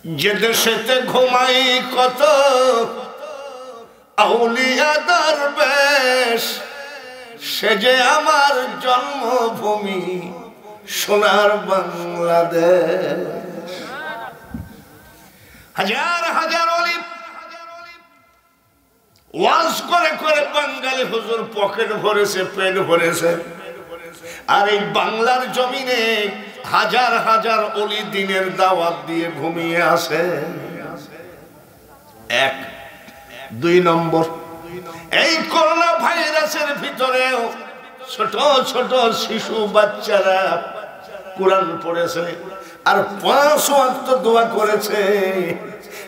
যে দেশেতে ঘুমাই কত আউলিয়া দরবেশ, সে যে আমার জন্মভূমি সোনার বাংলাদেশ। হাজার হাজার ওলি ওয়াজ করে করে বাঙালি হুজুর পকেট ভরেছে, পেট ভরেছে। আর এই বাংলার জমিনে হাজার হাজার ওলি দিনের দাওয়াত দিয়ে ঘুমিয়ে আসে। এক, দুই নম্বর, এই করোনা ভাইরাসের ভিতরেও ছোট ছোট শিশু বাচ্চারা কোরআন পড়েছে আর 5 ওয়াক্ত দোয়া করেছে।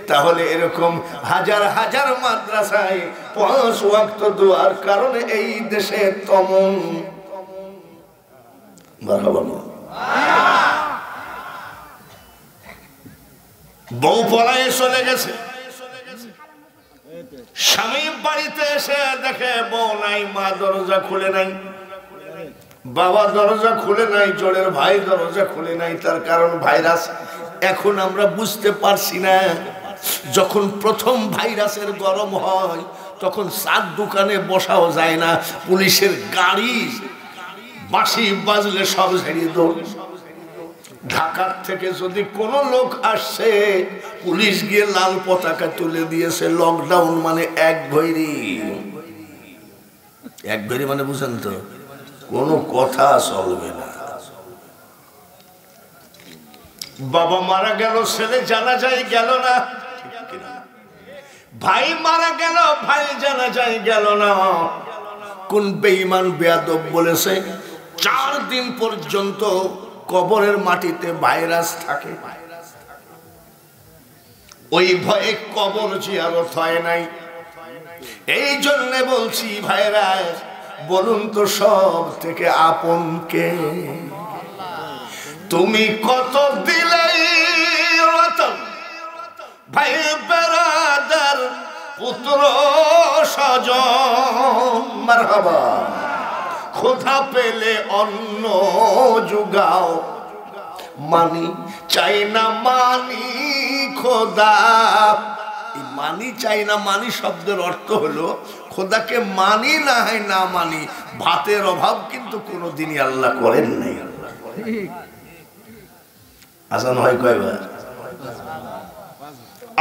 তাহলে এরকম হাজার হাজার মাদ্রাসায় 5 ওয়াক্ত দোয়ার কারণে এই দেশে তমন বউ পলায়ে চলে গেছে, স্বামী বাড়িতে এসে দেখে বউ নাই, মা দরজা খুলে নাই, বাবা দরজা খুলে নাই, জোরের ভাই দরজা খুলে নাই। তার কারণ ভাইরাস। এখন আমরা বুঝতে পারছি না, যখন প্রথম ভাইরাসের গরম হয় তখন চার দোকানে বসাও যায় না, পুলিশের গাড়ি বাঁশি বাজলে সব ছেড়ে দৌড়। ঢাকার থেকে যদি কোনো লোক আসছে, পুলিশ গিয়ে লাল পতাকা তুলে দিয়েছে। লকডাউন মানে এক ঘড়ি, এক ঘড়ি মানে বুঝেন তো, কোনো কথা চলবে না। বাবা মারা গেল, ছেলে জানাজায় গেল না। ভাই মারা গেল, ভাই জানাজায় গেল না। কোন বেঈমান বেয়াদব বলেছে 4 দিন পর্যন্ত কবরের মাটিতে ভাইরাস থাকে। ওই ভয়ে কবর জিয়ারত হয় নাই। এই জন্য বলছি ভাইরা, বলুন তো সব থেকে আপন কে? তুমি কত দিলে রতন, ভাই বেরাদার, পুত্র স্বজন, মারহাবা। খোদা পেলে অন্ন জুগাও, মানি চাই না মানি খোদা। এই মানি চাই না মানি শব্দের অর্থ হলো খোদাকে মানি না হয় না মানি। ভাতের অভাব কিন্তু কোনোদিনই আল্লাহ করেন নাই। আজান হয় কয়বার?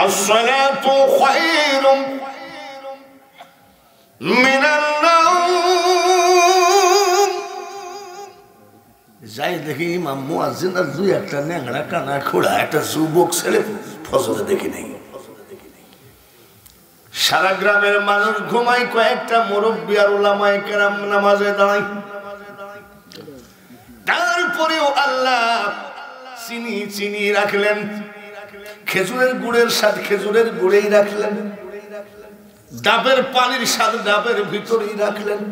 আসসালাতু খায়রুম মিনান নাওম। যাই দেখি ইমাম মুয়াজ্জিন আর 2-1টা ন্যাংরা কানা খোড়া একটা যুবক ছেলে ফজরে দেখি নাই। সারা গ্রামের মানুষ ঘুমায়, কয়েকটা মুরব্বী আর উলামায়ে কেরাম নামাজে দাঁড়ায়। তারপরেও আল্লাহ চিনি চিনি রাখলেন, খেজুরের গুড়ের স্বাদ খেজুরের গুড়েই রাখলেন, ডাবের পানির স্বাদ ডাবের ভিতরেই রাখলেন।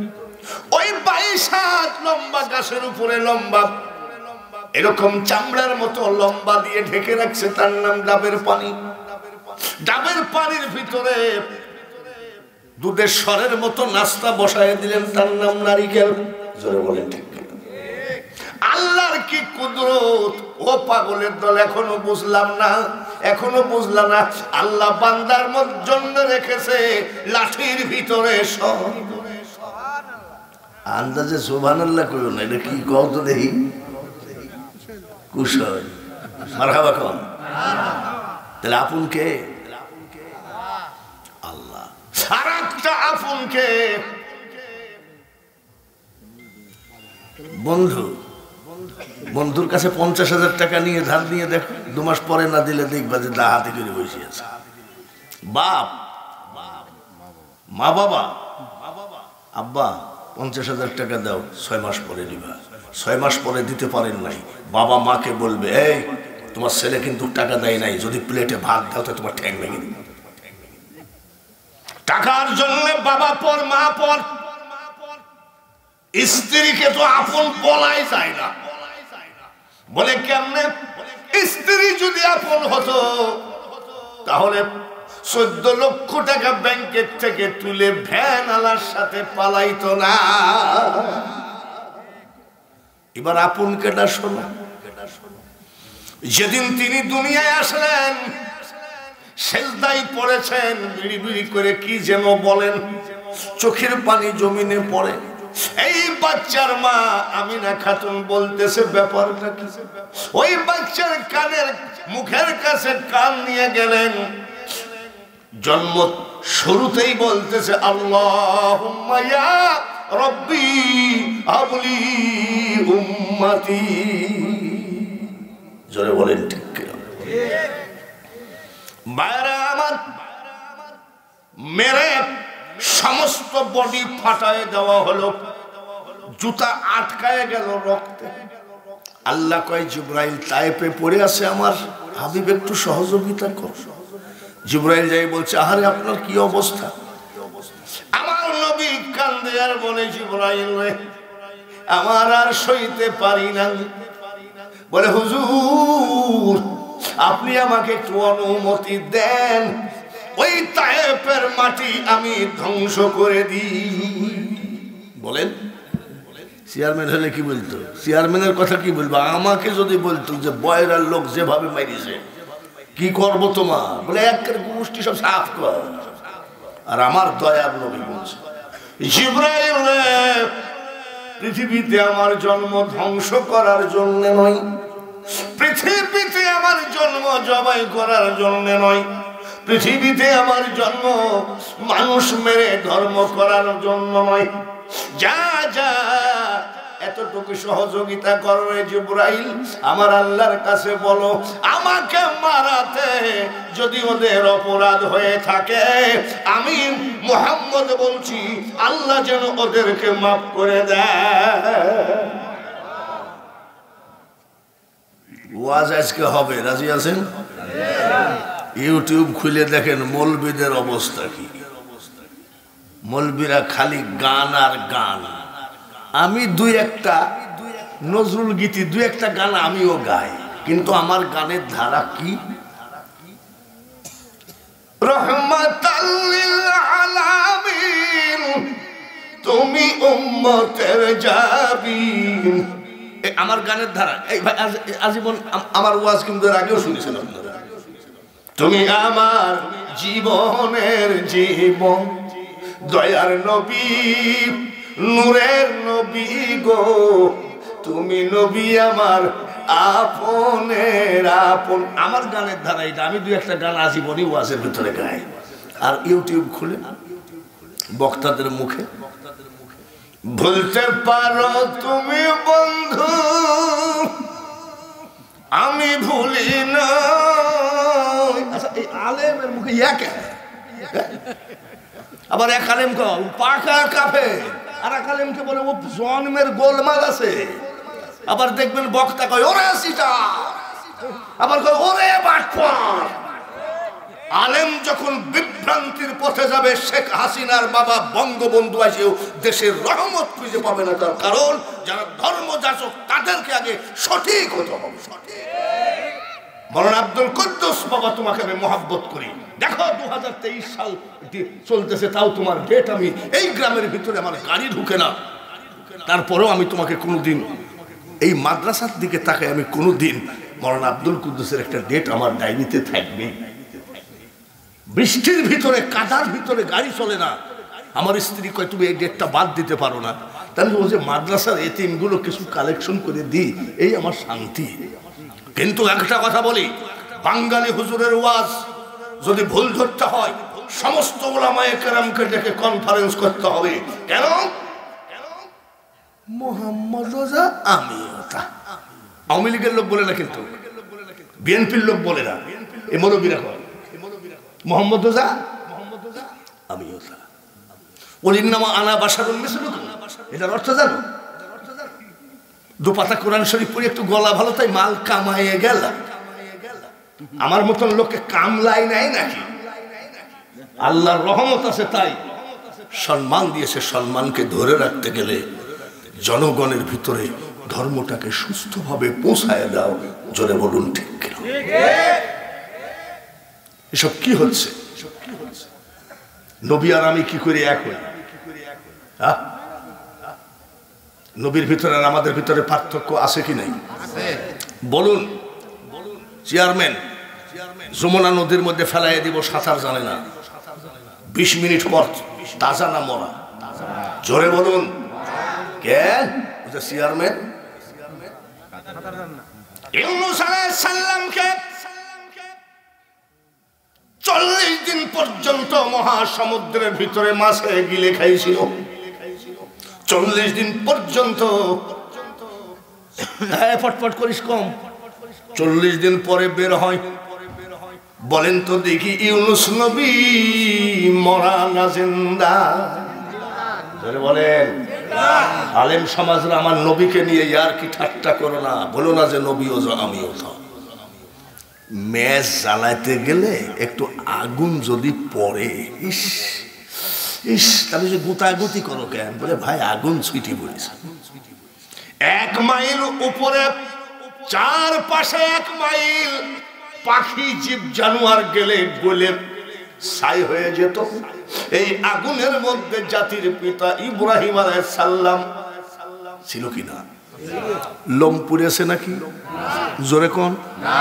ওই 22 হাত লম্বা গাছের উপরে লম্বা এরকম চামড়ার মতো লম্বা দিয়ে ঢেকে রাখছে, তার নাম ডাবের পানি। ডাবের পানির ভিতরে দুধের স্বরের মতো নাস্তা বসায় দিলেন, তার নাম নারিকেল। জোরে বলেন ঠিক। আল্লাহর কি কুদরত! ও পাগলের দল, এখনো বুঝলাম না, এখনো বুঝলাম না। আল্লাহ বান্দার জন্য রেখেছে লাঠির ভিতরে সব। আন্দাজে সুবহানাল্লাহ কইও না, এটা কি কত দেখি কুশল মারহাবা কোন। তাহলে আপন কে? আল্লাহ। আর একটা আপন কে? বন্ধু। বন্ধুর কাছে 50,000 টাকা নিয়ে ধার নিয়ে দেখো, 2 মাস পরে না দিলে দেখবা যে দা হাতে করে বসে আছে। বাপ, মা বাবা, আব্বা 50,000 টাকা দাও, 6 মাস পরে দিবা। 6 মাস পরে দিতে পারেন নাই, বাবা মাকে বলবে, এই তোমার ছেলে কিন্তু টাকা দেয় নাই, যদি প্লেটে ভাত দাও তো তোমার ঠ্যাং ভেঙে দিবে। টাকার জন্য বাবা পর মা পর। স্ত্রীকে তো আপন বলাই যায় না। বলে কেমনে? স্ত্রী যদি আপন হতো তাহলে 14 লক্ষ টাকা ব্যাংকের থেকে তুলে ভ্যান আলার সাথে পালাইতো না। এবার আপন কেটা শোনো। যেদিন তিনি দুনিয়ায় আসলেন সেজদায় পড়েছেন, বিড়ি বিড়ি করে কি যেন বলেন, চোখের পানি জমিনে পড়ে। এই বাচ্চার মা আমিনা খাতুন বলতেছে ব্যাপারটা কি। ওই বাচ্চার কানের মুখের কাছে কান নিয়ে গেলেন, জন্ম শুরুতেই বলতেছে আল্লাহুম্মা ইয়া রব্বি হাবলি উম্মতি। জোরে বলেন ঠিক কিনা? বাইরে আমার মেরে সমস্ত বডি ফাটায় দেওয়া হলো, জুতা আটকায় গেল রক্তে। আল্লাহ কয় জিবরাইল তায়েফে পড়ে আছে, আমার হাবিব একটু সহযোগিতা কর। জিবরাইল যাই বলছে আহারে আপনার কি অবস্থা। আমার নবী কান্দে আর বলে জিবরাইল রে আমার আর সইতে পারি না। বলে হুজুর আপনি আমাকে একটু অনুমতি দেন, ওই তায়েফের মাটি আমি ধ্বংস করে দিই। বলেন চেয়ারম্যান হলে কি বলতো? চেয়ারম্যানের কথা কি বলবো? আমাকে যদি বলতো যে বয়রার লোক যেভাবে মারিছে কি করবো তোমার, বলে একের গোষ্ঠী সব সাফ কর। আর আমার দয়ার নবী বলছে জিবরাইল পৃথিবীতে আমার জন্ম ধ্বংস করার জন্য নয়, পৃথিবীতে আমার জন্ম জবাই করার জন্য নয়, পৃথিবীতে আমার জন্ম মানুষ মেরে ধর্ম করার জন্য নয়। যা যা এতটুকু সহযোগিতা করবে জিবরাইল, আমার আল্লাহর কাছে বলো আমাকে মারাতে যদি ওদের অপরাধ হয়ে থাকে, আমি মুহাম্মদ বলছি আল্লাহ যেন ওদেরকে মাফ করে দেয়। ওয়াজ আজকে হবে, রাজি আছেন? ইউটিউব খুলে দেখেন মৌলবীদের অবস্থা কি। মৌলবীরা খালি গান আর গান। আমি দুই একটা নজরুল গীতি দুই একটা গান আমিও গাই, কিন্তু আমার গানের ধারা কি? রহমাতাল লিল আলামিন তুমি উম্মতের জাবিন, আমার গানের ধারা। এই ভাই আজীবন আমার ওয়াজ কিন্তু এর আগেও শুনেছেন আপনারা। তুমি আমার জীবনের জীবন, দয়ার নবী নূরের নবী গো, তুমি নবী আমার আপনের আপন। আমার গানের ধারা এটা। আমি দুই একটা গান আজীবনই ওয়াজের ভিতরে গাই। আর ইউটিউব খুলে বক্তাদের মুখে ভুলতে পারো তুমি বন্ধু আমি ভুলি না। আচ্ছা এই আলেমের মুখে ইয়াকে আবার এক আলেম পাকা কাফে, আর এক আলেমকে বলে ও জন্মের গোলমাল আছে। আবার দেখবেন বক্তা কয় ওরে সিটা, আবার কয় ওরে বাটপার। আলেম যখন বিভ্রান্তির পথে যাবে, শেখ হাসিনার বাবা বঙ্গবন্ধু আসেও দেশের রহমত খুঁজে পাবে না। তার কারণ যারা ধর্ম যাচক তাদেরকে আগে সঠিক হতে হবে। মৌলানা আব্দুল কুদ্দুস বাবা তোমাকে আমি মহব্বত করি। দেখো 2023 সাল চলতেছে, তাও তোমার ডেট আমি এই গ্রামের ভিতরে আমার গাড়ি ঢুকে না, তারপরেও আমি তোমাকে কোনোদিন এই মাদ্রাসার দিকে তাকাই আমি কোনোদিন মৌলানা আব্দুল কুদ্দুসের একটা ডেট আমার ডায়েরিতে থাকবে। বৃষ্টির ভিতরে কাদার ভিতরে গাড়ি চলে না, আমার স্ত্রী কয় তুমি এই ডেটটা বাদ দিতে পারো না। তাহলে বলছে মাদ্রাসার এতিমগুলো কিছু কালেকশন করে দিই, এই আমার শান্তি। কিন্তু একটা কথা বলি, বাঙালি হুজুরের ওয়াজ যদি ভুল ধরতে হয় সমস্ত ওলামায়ে কেরামকে ডেকে কনফারেন্স করতে হবে। কেন? মোহাম্মদ রোজা আমিয়তা। আওয়ামী লীগের লোক বলে না, কিন্তু বিএনপির লোক বলে না। এই মৌলবীরা কয় মোহাম্মদ রোজা আমিয়তা। ওলির নামা আনা বাশারুন মিসলুকুম, এটার অর্থ জানো? দু পাতা কোরআন শরীফ পড়ে একটু গলা ভালো তাই মাল কামাইয়ে গেল। আমার মতন লোককে কামলাই নাই নাকি? আল্লাহর রহমত আছে তাই সম্মান দিয়েছে। সম্মানকে ধরে রাখতে গেলে জনগণের ভিতরে ধর্মটাকে সুস্থভাবে পৌঁছায় দাও। জোরে বলুন ঠিক কিনা? এসব কি হচ্ছে? নবী আর আমি কি করে এক হই? নবীর ভিতরে আর আমাদের ভিতরে পার্থক্য আছে কি নাই? বলুন চেয়ারম্যান, যমুনা নদীর মধ্যে ফেলাইয়া দিব, সাঁতার জানে না, 20 মিনিট পর তাজা না মরা? জোরে বলুন। কে? চেয়ারম্যান ইউনূস আলাইহিস সালামকে 40 দিন পর্যন্ত মহাসমুদ্রের ভিতরে মাছে গিলে খাইছিল। 40 দিন পর্যন্ত। ফটফট করিস কম। 40 দিন পরে বের হয়। বলেন তো দেখি ইউনূস নবী মরা না জিন্দা? বলেন। আলেম সমাজরা আমার নবীকে নিয়ে ইয়ার কি ঠাট্টা করো না, বলো না যে নবীও আমিও তো। ম্যাচ জ্বালাইতে গেলে একটু আগুন যদি পড়ে, ইস ইস, তাহলে যে গুতাগুতি করো কেন? বলে ভাই আগুন ছুটি পড়েছে। 1 মাইল উপরে, 4 পাশে 1 মাইল, পাখি জীব জানোয়ার গেলে গলে ছাই হয়ে যেত। এই আগুনের মধ্যে জাতির পিতা ইব্রাহিম আলাইহিস সালাম ছিল কিনা? লোম পুড়েছে নাকি? জোরে কোন না।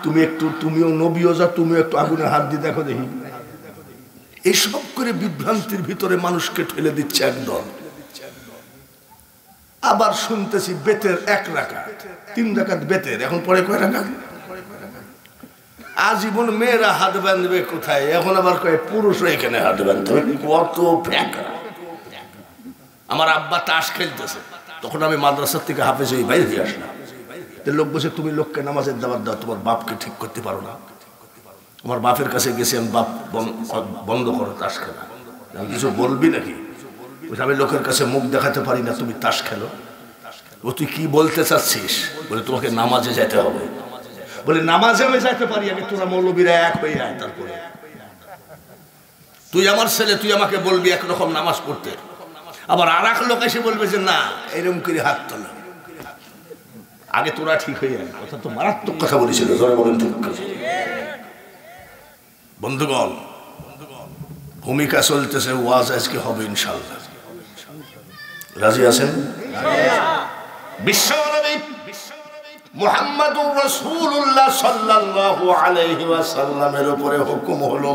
তুমি একটু, তুমিও নবীও যা, তুমিও একটু আগুনে হাত দিয়ে দেখো দেখি। এসব করে বিভ্রান্তির ভিতরে মানুষকে ঠেলে দিচ্ছে একদল। আবার শুনতেছি বেতের 1 রাকাত, 3 রাকাত বেতের, এখন পরে কয় রাকাত? আজীবন মেয়েরা হাত বাঁধবে কোথায়? এখন আবার কয় পুরুষরা এখানে হাত বাঁধতে হবে। কত ফ্যাঁকা! আমার আব্বা তাস খেলতেছে, তখন আমি মাদ্রাসার থেকে হাফেজ হয়ে বাইরে দিয়ে আসলাম। লোক বসে, তুমি লোককে নামাজের দাওয়াত দাও, তোমার বাপকে ঠিক করতে পারো না। আমার বাপের কাছে গেছি আমি, বাপ বন্ধ করো তাস খেলা। আমি কিছু বলবি নাকি? আমি লোকের কাছে মুখ দেখাতে পারি না, তুমি তাস খেলো। ও তুই কি বলতে চাচ্ছিস? বলে তোমাকে নামাজে যেতে হবে। বলে নামাজে আমি যাইতে পারি, আগে তোরা মৌলবীরা এক হয়ে আয়, তারপরে তুই আমার ছেলে, তুই আমাকে বলবি একরকম নামাজ পড়তে। আবার আর এক লোক এসে বলবে যে না, এরকম করে হাত তোলা, আগে তোরা ঠিক হয়ে যায়। কথা তো মারাত্মক কথা বলেছিল। বন্ধুগণ, ভূমিকা চলতেছে, ওয়াজ আজকে হবে ইনশাআল্লাহ। রাজি আছেন? বিশ্বনবী মুহাম্মাদুর রাসূলুল্লাহ সাল্লাল্লাহু আলাইহি ওয়াসাল্লামের উপরে হুকুম হলো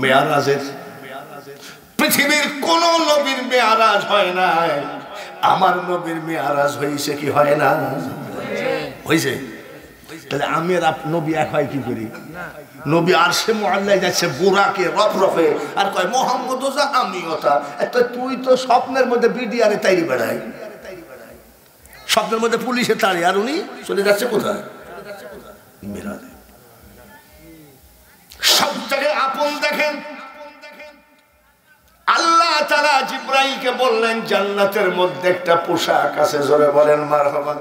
মেরাজের। পৃথিবীর কোন নবীর মেরাজ হয় না, আমার নবীর মেরাজ হয়েছে কি হয় না? হয়েছে। তাহলে আমি আর নবী এক হয় কি করি? নবী আরশে মুআল্লায় যাচ্ছে, বুরাকে রফরফে, আর কয় মুহাম্মদ ওজা আমিও তা। তুই তো স্বপ্নের মধ্যে বিডিআরে তাইরি বেড়াই, স্বপ্নের মধ্যে পুলিশে তাড়ি, আর উনি চলে যাচ্ছে কোথায়? মেরাজে। সব থেকে আপন দেখেন, আল্লাহ তাআলা জিবরাইলকে বললেন জান্নাতের মধ্যে একটা পোশাক আছে, জোরে বলেন মারহাবা।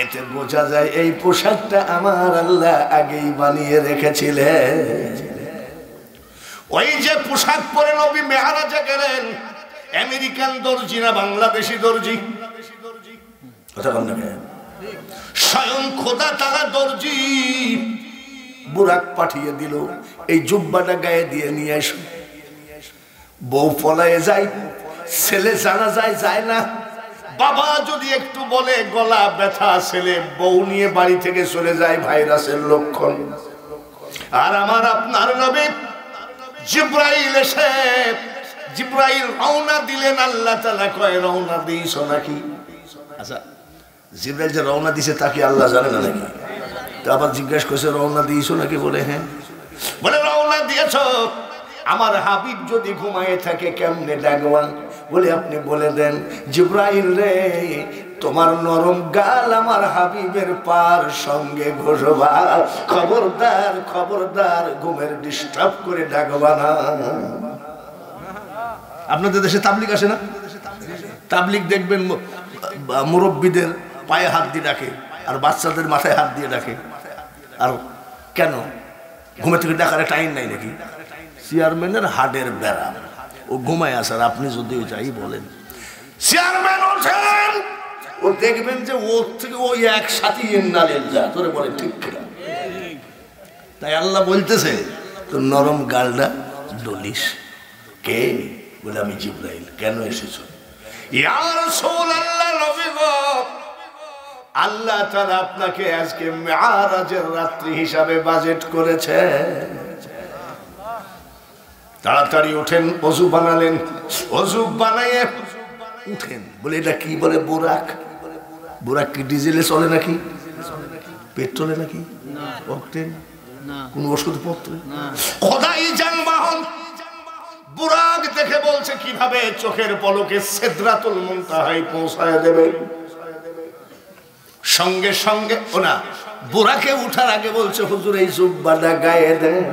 এতে বোঝা যায় এই পোশাকটা আমার আল্লাহ আগেই বানিয়ে রেখেছিলেন। ওই যে পোশাক পরে নবী মেরাজে গেলেন, আমেরিকান দর্জি না বাংলাদেশি দর্জি? স্বয়ং খোদা তাআলা দর্জি বুরাক পাঠিয়ে দিল, এই জুব্বাটা গায়ে দিয়ে নিয়ে এসো। বউ পলায়ে যায়, ছেলে জানা যায় না। বাবা যদি একটু বলে গলা ব্যথা, ছেলে বউ নিয়ে বাড়ি থেকে চলে যায়, ভাইরাসের লক্ষণ। আর আমার আপনার নবী জিবরাইল এসে, জিবরাইল রওনা দিলেন, আল্লাহ তাআলা কয় রওনা দিয়েছো নাকি? আচ্ছা, জিবরাইল যে রওনা দিছে তা কি আল্লাহ জানে না নাকি? তো আবার জিজ্ঞাসা করছে রওনা দিয়েছো নাকি? বলে হ্যাঁ। বলে রওনা দিয়েছো। আমার হাবিব যদি ঘুমায় থাকে কেমনে ডাকবা? বলে আপনি বলে দেন, জিবরাইল রে, তোমার নরম গাল আমার হাবিবের পার সঙ্গে ঘষবা, খবরদার খবরদার ঘুমের ডিস্টার্ব করে ডাকবা না। আপনাদের দেশে তাবলিগ আসে না? তাবলিগ দেখবেন মুরব্বীদের পায়ে হাত দিয়ে ডাকে, আর বাচ্চাদের মাথায় হাত দিয়ে ডাকে। আর কেন? ঘুমে থেকে ডাকার টাইম নাই নাকি? চেয়ারম্যানের হাড়ের ব্যারাম, ও ঘুমায় আসার, আপনি যদি যাই বলেন চেয়ারম্যান ওঠেন, ও দেখবেন যে ওর থেকে ওই একসাথে তোরে বলে ঠিক কিনা। তাই আল্লাহ বলতেছে তোর নরম গালটা ডলিস। কে? বলে আমি জিবরাইল। কেন এসেছো? ইয়া রাসূলুল্লাহ, নবী গো, আল্লাহ তাআলা আপনাকে আজকে মেরাজের রাত্রি হিসাবে বাজেট করেছে। তাড়াতাড়ি ওঠেন, ওযু বানালেন, ওযু বানায়ে উঠেন। বলে এটা কি বলে? বুরাক। বুরাক কি ডিজেলে চলে নাকি, পেট্রোলে নাকি, অকটেন, কোন ওষুধপত্র? খোদাই যানবাহন। বুরাক দেখে বলছে কিভাবে চোখের পলকে সিদরাতুল মুনতাহায় পৌঁছায় দেবে। সঙ্গে সঙ্গে ওনা বুরাকে উঠার আগে বলছে হুজুর এই জুব্বাটা গায়ে দেন।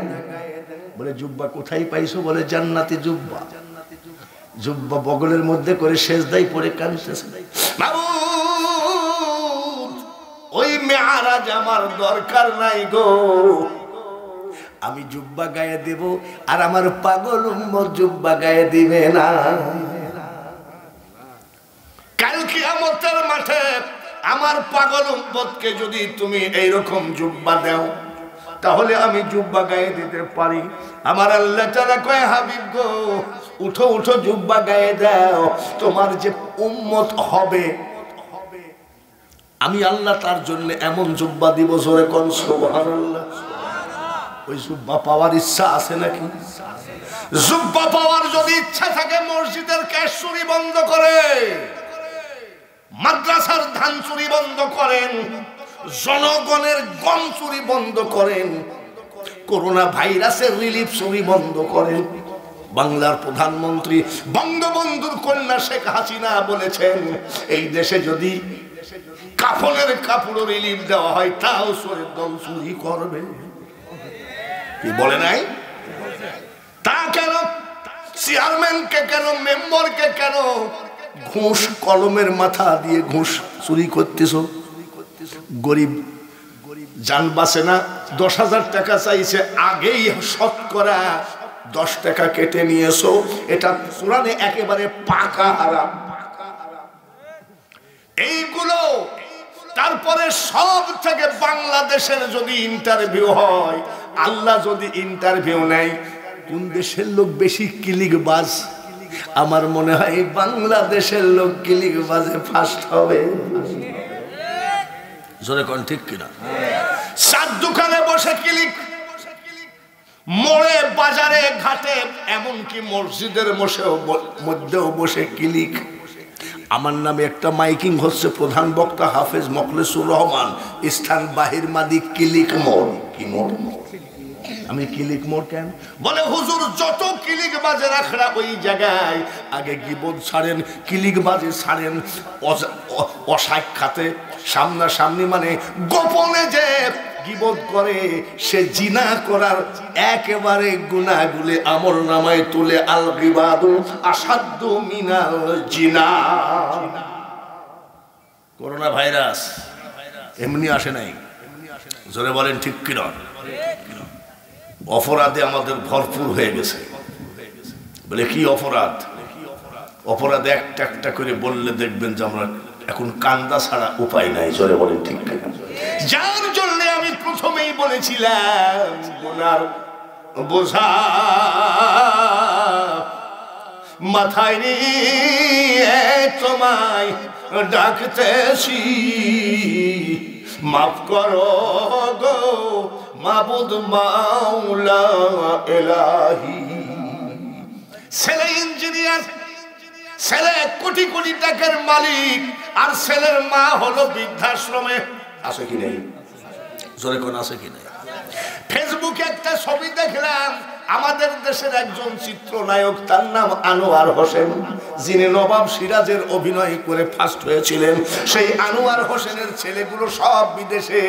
বলে জুব্বা কোথায় পাইছো? বলে জান্নাতি জুব্বা। জুব্বা বগলের মধ্যে করে সেজদায় পড়ে কাঁদতেছে, মাবুদ ওই মেরাজ আমার দরকার নাই গো, আমি জুব্বা গায়ে দেব আর আমার পাগল উম্মত জুব্বা গায়ে দিবে না। কাল কিয়ামতের মাঠে আমার পাগল উম্মতকে যদি তুমি এইরকম জুব্বা দাও তাহলে আমি জুব্বা গায়ে দিতে পারি। আমার আল্লাহ তাআলা কয় হাবিব গো উঠো উঠো জুব্বা গায়ে দাও, তোমার যে উম্মত হবে আমি আল্লাহ তার জন্য এমন জুব্বা দিব, জোরে কোন সুবহানাল্লাহ। ওই জুব্বা পাওয়ার ইচ্ছা আছে নাকি? জুব্বা পাওয়ার যদি ইচ্ছা থাকে মসজিদের ক্যাশ চুরি বন্ধ করে, মাদ্রাসার ধান চুরি বন্ধ করেন, জনগণের গম চুরি বন্ধ করেন, করোনা ভাইরাসের রিলিফ চুরি বন্ধ করেন। বাংলার প্রধানমন্ত্রী বঙ্গবন্ধুর কন্যা শেখ হাসিনা বলেছেন এই দেশে যদি কাফনের কাপড় রিলিফ দেওয়া হয় তাও চোরের দল চুরি করবে। কি বলে নাই? তা কেন? চেয়ারম্যানকে কেন, মেম্বারকে কেন ঘুষ কলমের মাথা দিয়ে ঘুষ চুরি করতেছ? গরিব জান বাঁচে না, 10,000 টাকা চাইছে, আগেই শতকরা 10 টাকা কেটে নিয়েছো, এটা কোরআনে একেবারে পাকা হারাম। এইগুলো তারপরে সব থেকে বাংলাদেশের যদি ইন্টারভিউ হয়, আল্লাহ যদি ইন্টারভিউ নেয় কোন দেশের লোক বেশি ক্লিকবাজ, আমার মনে হয় বাংলাদেশের লোক ক্লিকবাজে ফার্স্ট হবে। জোরে কোন ঠিক কিনা? সাত দোকানে বসে ক্লিক, মোড়ে বাজারে ঘাটে এমনকি মসজিদের মধ্যেও বসে ক্লিক। আমার নামে একটা মাইকিং হচ্ছে, প্রধান বক্তা হাফেজ মোখলেসুর রহমান, স্থান বাহির মাদি ক্লিক মোড়। কি মোড়? আমি ক্লিক মোড় কেন? বলে হুজুর যত ক্লিক বাজে রাখরা ওই জায়গায় আগে গিবত ছাড়েন, ক্লিক বাজে ছাড়েন অসাক্ষাতে, সামনাসামনি মানে গোপনে যে গিবত করে সে জিনা করার একেবারে গুনাহগুলি আমল নামায় তুলে। আল গিবাদু আসাদ্দু মিনাল জিনা। করোনা ভাইরাস এমনি আসে নাই, জোরে বলেন ঠিক কিনা? অপরাধে আমাদের ভরপুর হয়ে গেছে। বলে কি অপরাধ? অপরাধ একটা একটা করে বললে দেখবেন যে আমরা এখন কান্দা ছাড়া উপায় নাই। জোরে বলেন ঠিক কিনা? যার জন্য আমি প্রথমেই বলেছিলাম গুনার বোঝা মাথায় নিয়ে তোমায় ডাকতেছি, মাফ করো গো মাবুদ মাওলা এলাহি। ছেলে ইঞ্জিনিয়ার, ছেলে কোটি কোটি টাকার মালিক, আর ছেলের মা হলো বৃদ্ধাশ্রমে। আছে কি নেই? জোরে কোন আছে কি নেই? ফেসবুকে একটা ছবি দেখলাম, আমাদের দেশের একজন চিত্রনায়ক, তার নাম আনোয়ার হোসেন, যিনি নবাব সিরাজের অভিনয় করে ফার্স্ট হয়েছিলেন। সেই আনোয়ার হোসেনের ছেলেগুলো সব বিদেশে,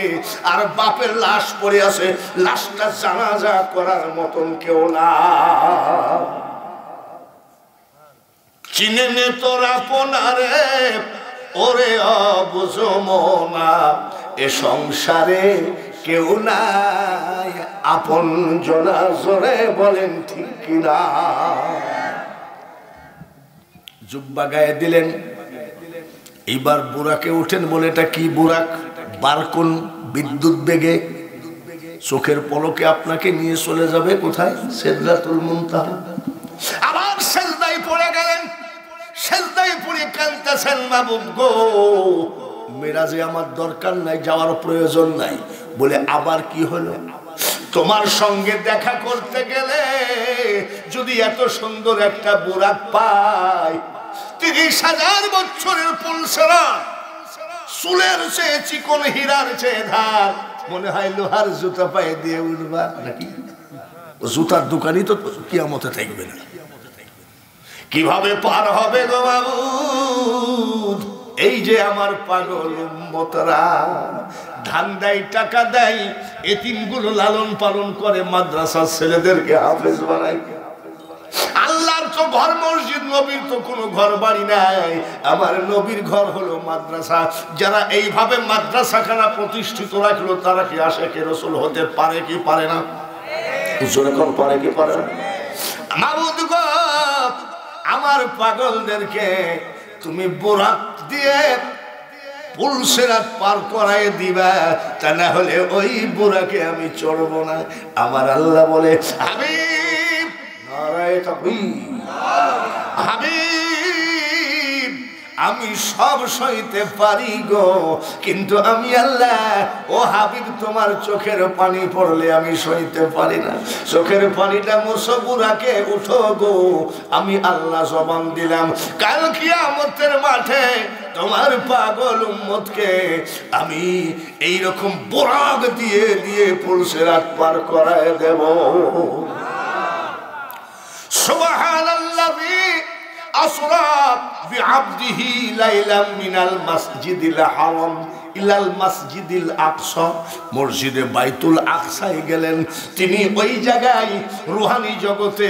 আর বাপের লাশ পড়ে আছে, লাশটা জানাজা করার মতন কেউ না। চিনে নে তোর আপনারে ওরে অবুঝমনা, এ সংসারে কেউ নাই আপন জনা। জোরে বলেন ঠিক কিনা? জুব্বা গায়ে দিলেন, এইবার বুরাকে উঠেন। বলে এটা কি বুরাক? বারকুন বিদ্যুৎ বেগে চোখের পলকে আপনাকে নিয়ে চলে যাবে কোথায়? সিদরাতুল মুনতাহা। আবার সেজদায় পড়ে গেলেন, সেজদায় পড়ে কাঁদতেছেন, মাবুদ গো মেরাজে আমার দরকার নাই, যাওয়ার প্রয়োজন নাই। বলে আবার কি হলো? তোমার সঙ্গে দেখা করতে গেলে যদি এত সুন্দর একটা বুরাক পাই, 30,000 বছরের পুলসেরা, চুলের চেয়ে চিকন, হীরার চেয়ে ধার, মনে হয় লোহার জুতা পায়ে দিয়ে উঠবা নাকি? জুতার দোকানই তো কিয়ামতে থাকবে না। কিভাবে পার হবে গো বাবু? এই যে আমার পাগল উম্মতরা ধান দেয়, টাকা দেয়, এতিমগুলো লালন পালন করে, মাদ্রাসার ছেলেদেরকে হাফেজ বানায়। আল্লাহর তো ঘর মসজিদ, নবীর তো কোনো ঘর বাড়ি নাই। আমার নবীর ঘর হলো মাদ্রাসা। যারা এইভাবে মাদ্রাসাখানা প্রতিষ্ঠিত রাখলো, তারা কি আশিকে রাসূল হতে পারে কি পারে না? পারে কি পারে না? মাবুদ গো, আমার পাগলদেরকে তুমি বুরাক দিয়ে পুলসিরাত পার করায় দিবা, তা না হলে ওই বুরাকে আমি চড়বো না। আমার আল্লাহ বলে, হাবিব, নারায়ে তাকবীর, হাবিব, আমি সব সইতে পারি গো, কিন্তু আমি আল্লাহ, ও হাবিব, তোমার চোখের পানি পড়লে আমি সইতে পারি না। চোখের পানিটা মুছো, বুরাকে উঠো গো। আমি আল্লাহ জবান দিলাম, কাল কিয়ামতের মাঠে তোমার পাগল উম্মতকে আমি এইরকম বুরাক দিয়ে দিয়ে পুলসিরাত পার করায় দেব। সুবহানাল্লাহি আসরা বিআবদিহি লাইলাম মিনাল মাসজিদিল হারাম ইলাল মাসজিদিল আকসা, মসজিদে বাইতুল আকসায় গেলেন তিনি। ওই জায়গায় রুহানি জগতে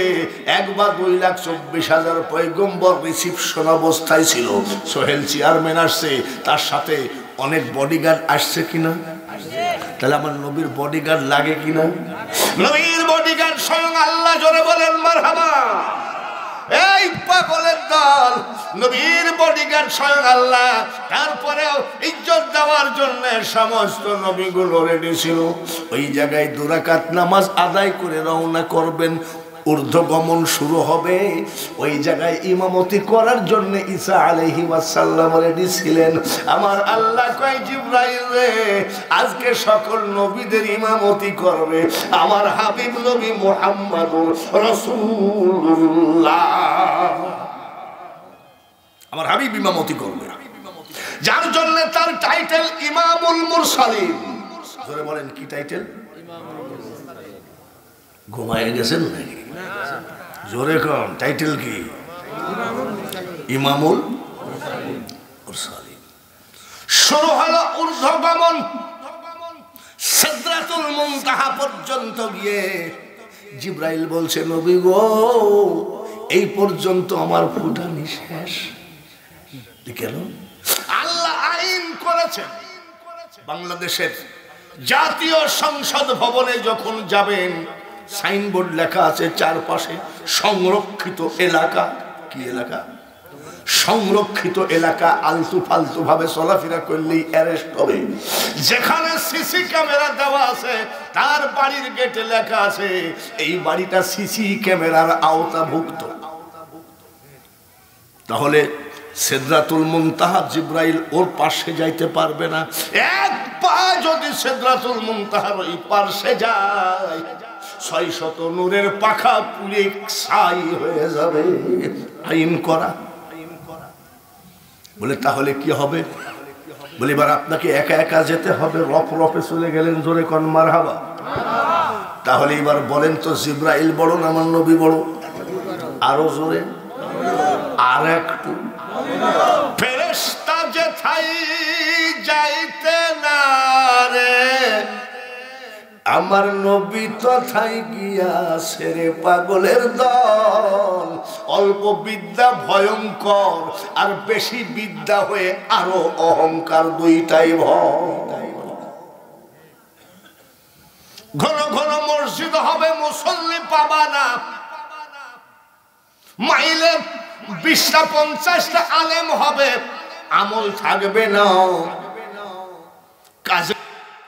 1,02,24,000 পয়গম্বর রিসিপশন অবস্থায় ছিল। সোহেল চেয়ারম্যান আসছে, তার সাথে অনেক বডিগার্ড আসছে কিনা? তাহলে আমার নবীর বডিগার্ড লাগে কিনা? নবীর বডিগার্ড স্বয়ং আল্লাহ, জোরে বলেন মারহাবা। এই পাগলের দল, নবীর বডিগার্ড স্বয়ং আল্লাহ। তারপরেও ইজ্জত দেওয়ার জন্য সমস্ত নবীগুলো রেডি ছিল। ওই জায়গায় 2 রাকাত নামাজ আদায় করে রওনা করবেন, ঊর্ধ্বগমন শুরু হবে। ওই জায়গায় ইমামতি করার জন্য ঈসা আলাইহিস সালাম রেডি ছিলেন। আমার আল্লাহ কয়, জিবরাইল রে, আজকে সকল নবীদের ইমামতি করবে আমার হাবিব নবী মুহাম্মদুর রাসূলুল্লাহ। আমার হাবিব ইমামতি করবে, যার জন্য তার টাইটেল ইমামুল মুরসালিন। জোরে বলেন, কি টাইটেল? ঘুমায় গেছেন নাকি? জোরে কম, টাইটেল কি? ইমামুল মুরসালিন। শুরু হলো ঊর্ধ্বগমন, সিদরাতুল মুনতাহা পর্যন্ত গিয়ে জিবরাইল বলছে, নবী গো, এই পর্যন্ত আমার ফুটানি শেষ। কেন? আল্লাহ আইন করেছেন, বাংলাদেশের জাতীয় সংসদ ভবনে যখন যাবেন, সাইনবোর্ড লেখা আছে চারপাশে সংরক্ষিত এলাকা। কি এলাকা? সংরক্ষিত এলাকা। আলতু ফালতু ভাবে চলাফেরা করলেই অ্যারেস্ট হবে। যেখানে সিসি ক্যামেরা দেওয়া আছে, তার বাড়ির গেটে লেখা আছে এই বাড়িটা সিসি ক্যামেরার আওতাভুক্ত। তাহলে সিদরাতুল মুনতাহা, জিবরাইল ওর পাশে যাইতে পারবে না। এক পা যদি সিদরাতুল মুনতাহার ওই পাশে যায়, 600 নূরের পাখা পুড়ে ছাই হয়ে যাবে। আইন করা। বলে তাহলে কি হবে? বলে এবার আপনাকে একা একা যেতে হবে। রফ রফে চলে গেলেন, জোরে কোন মারহাবা। তাহলে এবার বলেন তো, জিবরাইল বড় না আমার নবী বড়? আরো জোরে, আর একটু। ফেরেশতা যেথায় যাইতে না রে, আমার নবী তথায় গিয়াছে রে। পাগলের দল, অল্প বিদ্যা ভয়ঙ্কর, আর বেশি বিদ্যা হয়ে আরো অহংকার, দুইটাই ভয়। ঘন ঘন মসজিদ হবে, মুসল্লি পাবা না। মাইলে 20টা 50টা আলেম হবে, আমল থাকবে না। কাজে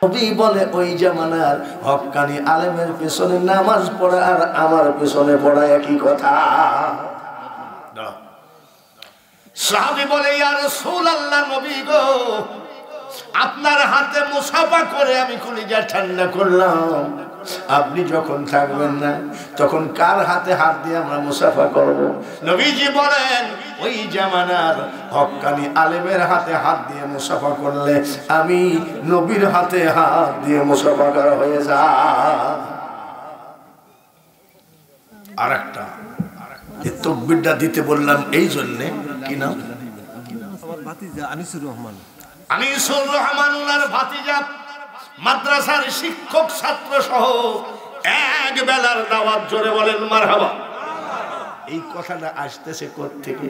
নবী বলে, ওই জামানার হক্কানি আলেমের পেছনে নামাজ পড়া আর আমার পেছনে পড়া একই কথা। সাহাবী বলে, ইয়া রাসূলুল্লাহ, নবী গো, আপনার হাতে মুসাফা করে আমি কলিজা ঠান্ডা করলাম। আপনি যখন থাকবেন না তখন কার হাতে হাত দিয়ে আমরা মুসাফা করব? নবীজি বলেন ওই জামানার হক্কানি আলেমের হাতে হাত দিয়ে মুসাফা করলে আমি নবীর হাতে হাত দিয়ে মুসাফা করা হয়ে যায়। আরেকটা এই তাকবীরটা দিতে বললাম এই জন্য, কি নাম? আমার ভাতিজা আনিসুর রহমান। আনিসুর রহমান ওনার ভাতিজা মাদ্রাসার শিক্ষক ছাত্র সহ এক বেলার দাওয়াত, জোরে বলেন মারহাবা। এই কথাটা আসতেছে কোত্থেকে?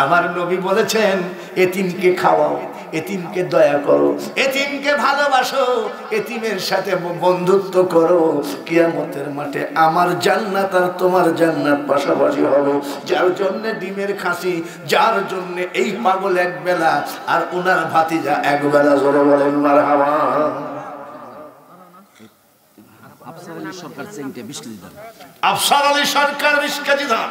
আমার নবী বলেছেন এতিমকে খাওয়াও, এতিমকে দয়া করো, এতিমকে ভালোবাসো, এতিমের সাথে বন্ধুত্ব করো। কিয়ামতের মাঠে আমার জান্নাত আর তোমার জান্নাত পাশাপাশি হবে। যার জন্য ডিমের খাসি, যার জন্য এই পাগল এক বেলা আর ওনার ভাতিজা এক বেলা, জোরে বলেন মারহাবা। আফসার আলী সরকার চেংটে 20 কেজি দাম। আফসার আলী সরকার 20 কেজি দাম।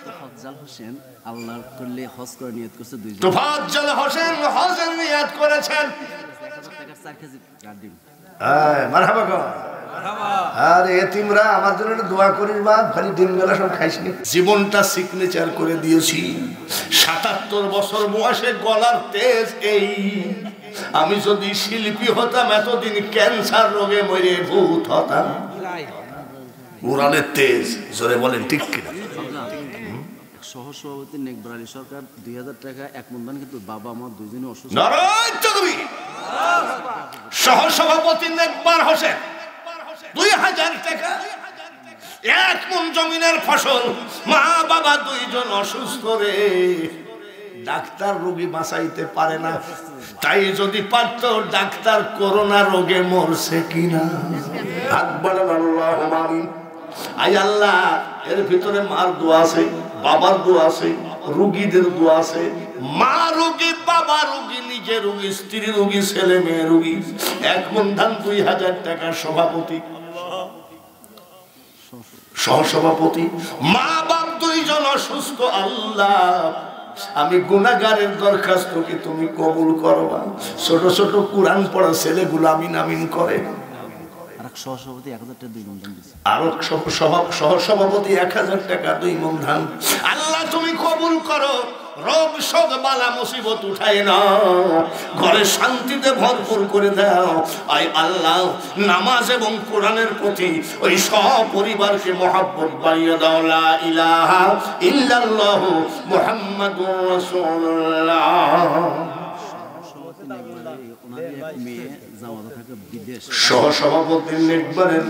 তোফাজ্জল হোসেন আল্লাহর করলে হজ করে নিয়ত করছে 2 জন। তোফাজ্জল হোসেন হজের নিয়ত করেছেন। 1000 টাকার 4 কেজি গাড়িম। মারহাবা গো। আর এতিমরা আমার জন্য দোয়া করিস বাপ, খালি দিনবেলা সব খাইসনি। জীবনটা সিগনেচার করে দিয়েছি। 77 বছর বয়সে গলার তেজ এই। আমি যদি শিল্পী হতাম এতদিন ক্যান্সার রোগে মরে ভূত হতাম। উড়ানের তেজ, জোরে বলেন ঠিক কিনা? সহসভাপতি নেকবর আলী সরকার 2000 টাকা এক মন, কিন্তু বাবা মা দুজনে অসুস্থ। নারায়ণ তুমি সহসভাপতি নেকবর হোসেন 2000 টাকা এক মন জমিনের ফসল, মা বাবা দুইজন অসুস্থ রে। ডাক্তার রোগী বাঁচাইতে পারে না, তাই যদি পারত ডাক্তার করোনা রোগে মরছে কিনা। হাত বাড়ান আল্লাহুম্মা আমিন। আয় আল্লাহ, এর ভিতরে মার দোয়া আছে, বাবার দোয়া আছে, রোগীদের দোয়া আছে। মা রোগী, বাবা রোগী, নিজে রোগী, স্ত্রী রোগী, ছেলে মেয়ে রোগী। এক মন ধান 2000 টাকা সভাপতি, সহসভাপতি, মা বাপ দুইজন অসুস্থ। আল্লাহ আমি গুনাহগারের দরখাস্ত কি তুমি কবুল করবা? ছোট ছোট কোরআন পড়া ছেলেগুলো আমিন আমিন করে। আরেক সহসভাপতি 1000 টাকা 2 মন ধান দিয়েছে। আরো সহসভাপতি 1000 টাকা 2 মন ধান। আল্লাহ তুমি কবুল করো। রোগ শোক বালা মুসিবত উঠায় না, ঘরে শান্তিতে ভরপুর করে দাও। আয় আল্লাহ, নামাজ এবং কোরআনের প্রতি ওই সব পরিবারকে মহব্বত বাড়িয়ে দাও। লা ইলাহা ইল্লাল্লাহু মুহাম্মাদুর রাসূলুল্লাহ। সহসভাপতি নেকবরের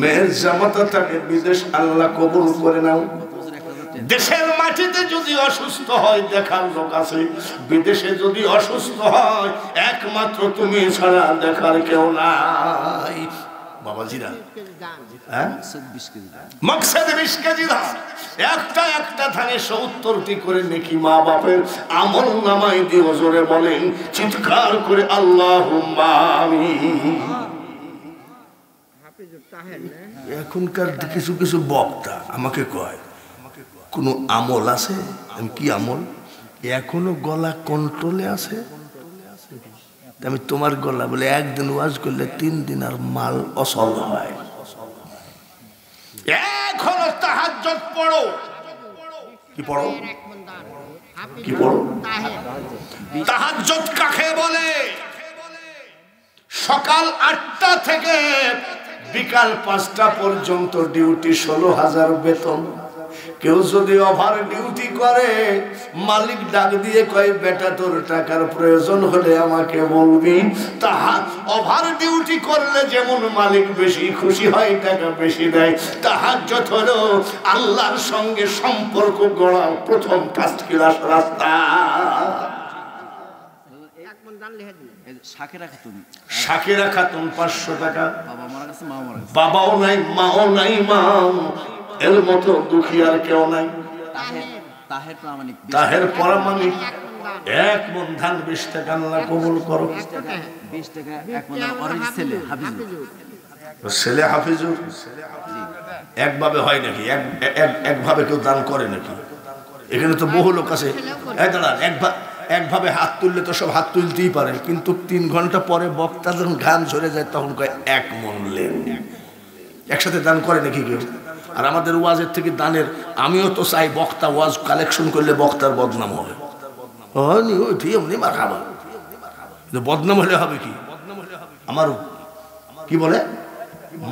মেয়ের জামাতা থাকে বিদেশ, আল্লাহ কবুল করে নাও। দেশের মাটিতে যদি অসুস্থ হয় দেখার লোক আছে, বিদেশে যদি অসুস্থ হয় একমাত্র তুমি ছাড়া দেখার কেউ নাই। বাবাজিরা মকসদ 20 কেজি ধান, একটা একটা ধানে 70টি করে নেকি মা বাপের আমল নামায় দিও। জোরে বলেন চিৎকার করে আল্লাহুম্মা আমিন। এখনকার কিছু কিছু বক্তা আমাকে কয় কোন আমল আছে? কি আমল? এখনো গলা কন্ট্রোলে আছে? আমি তোমার গলা বলে একদিন ওয়াজ করলে 3 দিন আর মাল অসল হয়। এখনো তাহাজ্জুদ পড়ো। কি পড়ো? কি পড়ো? তাহাজ্জুদ কাকে বলে? সকাল 8টা থেকে বিকাল 5টা পর্যন্ত ডিউটি, 16,000 বেতন। কেউ যদি ওভার ডিউটি করে মালিক ডাক দিয়ে কয় বেটা তোর টাকার প্রয়োজন হলে আমাকে বলবি। তাহা ওভার ডিউটি করলে যেমন মালিক বেশি খুশি হয়, টাকা বেশি দেয়। তাহাজ্জুদ হলো আল্লাহর সঙ্গে সম্পর্ক গড়ার প্রথম ফার্স্ট ক্লাস রাস্তা। শাকিরা খাতুন 500 টাকা। বাবা মারা গেছে, মা মারা গেছে। বাবাও নাই, মাও নাই, মাও এর মতো দুঃখী আর কেউ নাই। তাহের প্রামাণিক, তাহের প্রামাণিক 1 মন ধান 20 টাকা। আল্লাহ কবুল করো। 20 টাকা এক মন। ওর ছেলে হাফিজুর, ছেলে হাফিজুর একভাবে হয় নাকি? একভাবে কেউ দান করে নাকি? এখানে তো বহু লোক আছে। একভাবে হাত তুললে তো সব হাত তুলতেই পারে, কিন্তু 3 ঘন্টা পরে বক্তা যখন ঘাম ঝরে যায় তখন কয় 1 মণ লেন। একসাথে দান করে নাকি কেউ? আর আমাদের ওয়াজের থেকে দানের, আমিও তো চাই বক্তা ওয়াজ কালেকশন করলে বক্তার বদনাম হবে। বদনাম হলে হবে কি? আমার কি বলে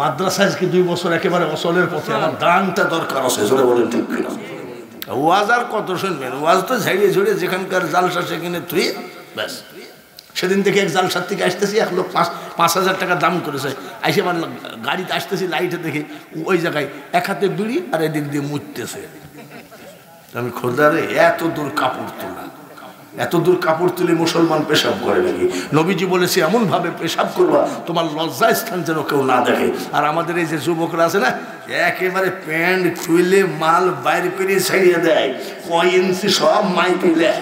মাদ্রাসায় কি 2 বছর একেবারে অসলের পথে, আমার দানটা দরকার আছে, জোরে বলেন ঠিক কিনা? ওয়াজ আর কত শুনবেন? ওয়াজ তো ঝাড়িয়ে ঝুড়িয়ে যেখানকার জালসা সেখানে তুই ব্যাস। সেদিন থেকে এক জালসার থেকে আসতেছি, 1 লোক 5,000 টাকা দাম করেছে, আইসে আমার গাড়িতে আসতেছি, লাইটে দেখি ওই জায়গায় এক হাতে বিড়ি আর এদিক দিয়ে মুততেছে। আমি খোদারে, এত দূর কাপড় তোলা, এত দূর কাপড় তুলে মুসলমান পেশাব করে নাকি? নবীজি বলেছে এমন ভাবে পেশাব করবা তোমার লজ্জা স্থান যেন কেউ না দেখে। আর আমাদের এই যে যুবকরা আছে না, একেবারে প্যান্ট খুলে মাল বাইর করে ছাড়িয়ে দেয়, কয় ইঞ্চি সব মাইকিলে।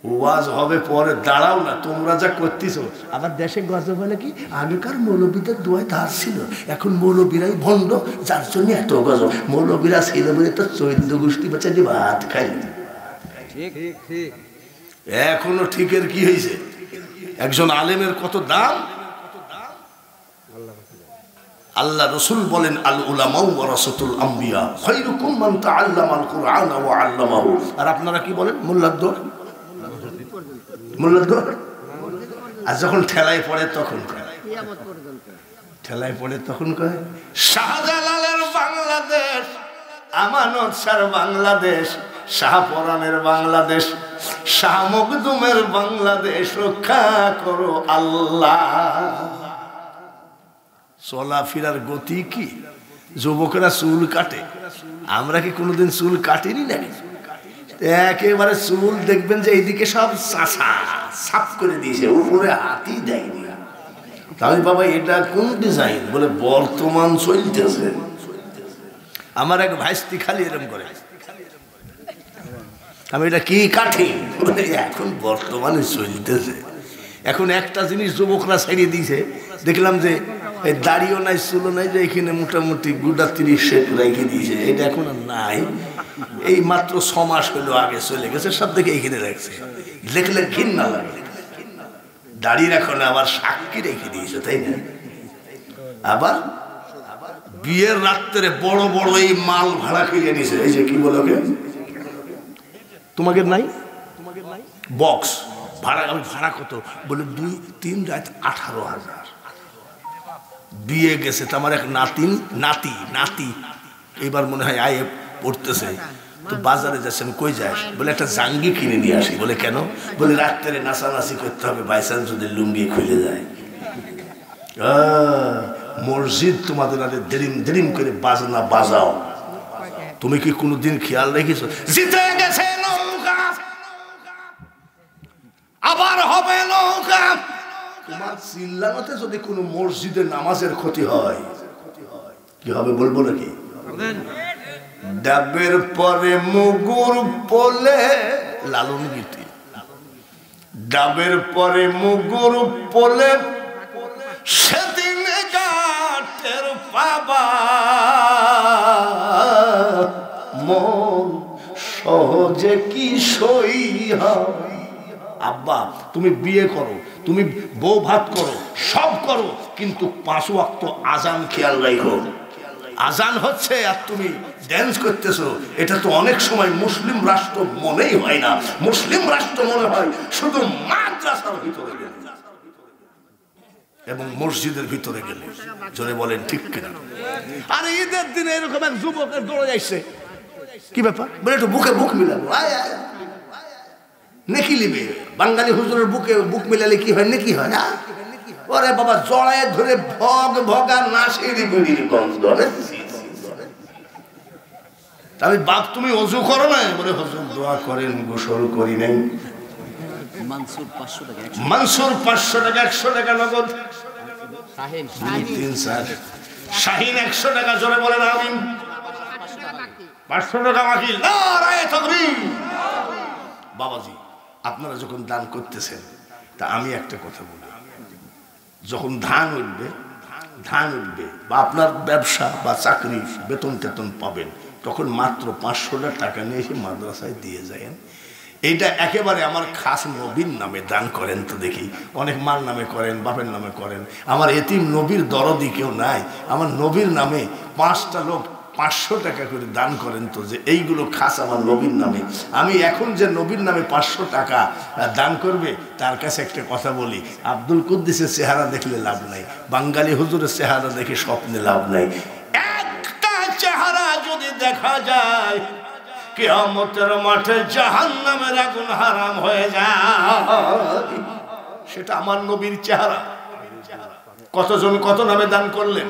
ওয়াজ হবে পরে, দাঁড়াও না, তোমরা যা করতেছো। আবার দেশে গজব বলে কি, আগেকার মৌলবীদের দোয়ায় ধার ছিল, এখন মৌলবীরাই ভণ্ড, যার জন্য এত গজব। মৌলবীরা ছিল বলে তো 14 গোষ্ঠী বাচ্চাটি ভাত খাই। এখনো ঠিকের কি হয়েছে? একজন আলেমের কত দাম। আল্লাহ রসুল বলেন আল উলামা ওয়ারাসাতুল আম্বিয়া খায়রুকুম মান তাআল্লামাল কুরআন ওয়া আল্লামাহু। আর আপনারা কি বলেন? মোল্লার দৌড়, মোল্লার দৌড়। আর যখন ঠেলায় পড়ে তখন কয়, ঠেলায় পড়ে তখন কয় শাহজালালের বাংলাদেশ, আমানত শাহর বাংলাদেশ, শাহপরানের বাংলাদেশ, শাহ মখদুমের বাংলাদেশ রক্ষা করো আল্লাহ। চলাফেরার গতি কি? যুবকেরা চুল কাটে, আমরা কি কোনোদিন চুল কাটিনি নাকি? একেবারে চুল দেখবেন যে এইদিকে সব চাষা সাফ করে দিয়েছে, উপরে হাতই দেয়নি। তাহলে বাবা এটা কোন ডিজাইন? বলে বর্তমান চলতেছে। আমার এক ভাইস্তি খালি এরকম করে, আমি এটা কি কাঠি? এখন বর্তমানে চলতেছে। এখন একটা জিনিস যুবকরা ছাড়িয়ে দিয়েছে, দেখলাম যে এই দাড়িও নাই চুলও নাই, যে এখানে মোটামুটি গুড়া 30 রেখে দিয়েছে। এটা এখন আর নাই, এই মাত্র 6 মাস হলো, আগে চলে গেছে, সব থেকে এইখানে রাখছে। দেখলে ঘৃণা লাগে, দাড়ি রাখো না, আবার সাক্ষী রেখে দিয়েছে, তাই না? আবার বিয়ের রাত্রে বড় বড় এই মাল ভাড়া কিনে নিছে। এই যে কি বলো, তোমাকে নাই বক্স ভাড়া। আমি ভাড়া কত? বলে 2-3 রাত 18,000। বিয়ে গেছে তো আমার এক নাতি এবার মনে হয় আয়ে পড়তেছে, তো বাজারে যাচ্ছে। আমি কই যাস? বলে একটা জাঙ্গি কিনে নিয়ে আসি। বলে কেন? বলে রাত্রে নাচানাচি করতে হবে, বাইচান্স যদি লুঙ্গি খুলে যায়। মসজিদ তোমাদের দেরিম দেরিম করে বাজনা বাজাও। তুমি কি কোনোদিন খেয়াল রেখেছো? জিতে গেছে নৌকা, আবার হবে নৌকা। তোমার চিল্লানোতে যদি কোনো মসজিদের নামাজের ক্ষতি হয়, কি হবে বলবো নাকি? ডাবের পরে মুগুর পোলে, লালন গীতি। ডাবের পরে মুগুর পোলে সেদিন গাটের পাবা, মন সহজে কি সই হয়। আব্বা তুমি বিয়ে করো, তুমি বউ ভাত করো, সব করো, কিন্তু 5 ওয়াক্ত আজান খেয়াল রাখো। আজান হচ্ছে আর তুমি ড্যান্স করতেছো, এটা তো অনেক সময় মুসলিম রাষ্ট্র মনেই হয় না। মুসলিম রাষ্ট্র মনে হয় শুধু মাদ্রাসার ভিতরে গেলে এবং মসজিদের ভিতরে গেলে। জোরে বলেন ঠিক কিনা? আর ঈদের দিনে এরকম এক যুবকের দৌড়ে যাচ্ছে, কি ব্যাপার? বলে একটু বুকে বুক মিলাবো, নেকি লিবে। বাঙালি হুজুরের বুকে বুক মিলালে কি হয়? নেকি হয়। ওরে বাবা, জড়ায় ধরে ভগা নাশের গন্ধ। আমি বাপ তুমি অজু করো না? বলে হুজুর দোয়া করেন, গোসল করি নাই। মানসুর 500 টাকা, মানসুর 500 টাকা, 100 টাকা নগদ। শাহিন 100 টাকা। জোরে বলেন আমিন। 500 টাকা বাকি। নারায়ে তাকবীর। বাবাজি, আপনারা যখন দান করতেছেন, তা আমি একটা কথা বলি, যখন ধান উঠবে বা আপনার ব্যবসা বা চাকরি বেতন টেতন পাবেন, তখন মাত্র 500 টাকা নিয়ে এসে মাদ্রাসায় দিয়ে যাবেন। এইটা একেবারে আমার খাস নবীর নামে দান করেন তো দেখি। অনেক মার নামে করেন, বাপের নামে করেন, আমার এতিম নবীর দরদি কেউ নাই, আমার নবীর নামে 5টা লোক 500 টাকা করে দান করেন তো, যে এইগুলো খাস আমার নবীর নামে। আমি এখন যে নবীর নামে 500 টাকা দান করবে তার কাছে একটা কথা বলি, আব্দুল কুদ্দুসের চেহারা দেখলে লাভ নাই, বাঙালি হুজুরের চেহারা দেখে স্বপ্নে লাভ নাই। একটা চেহারা যদি দেখা যায় কিয়ামতের মাঠে জাহান্নামের আগুন হারাম হয়ে যায়, সেটা আমার নবীর চেহারা। কতজন কত নামে দান করলেন?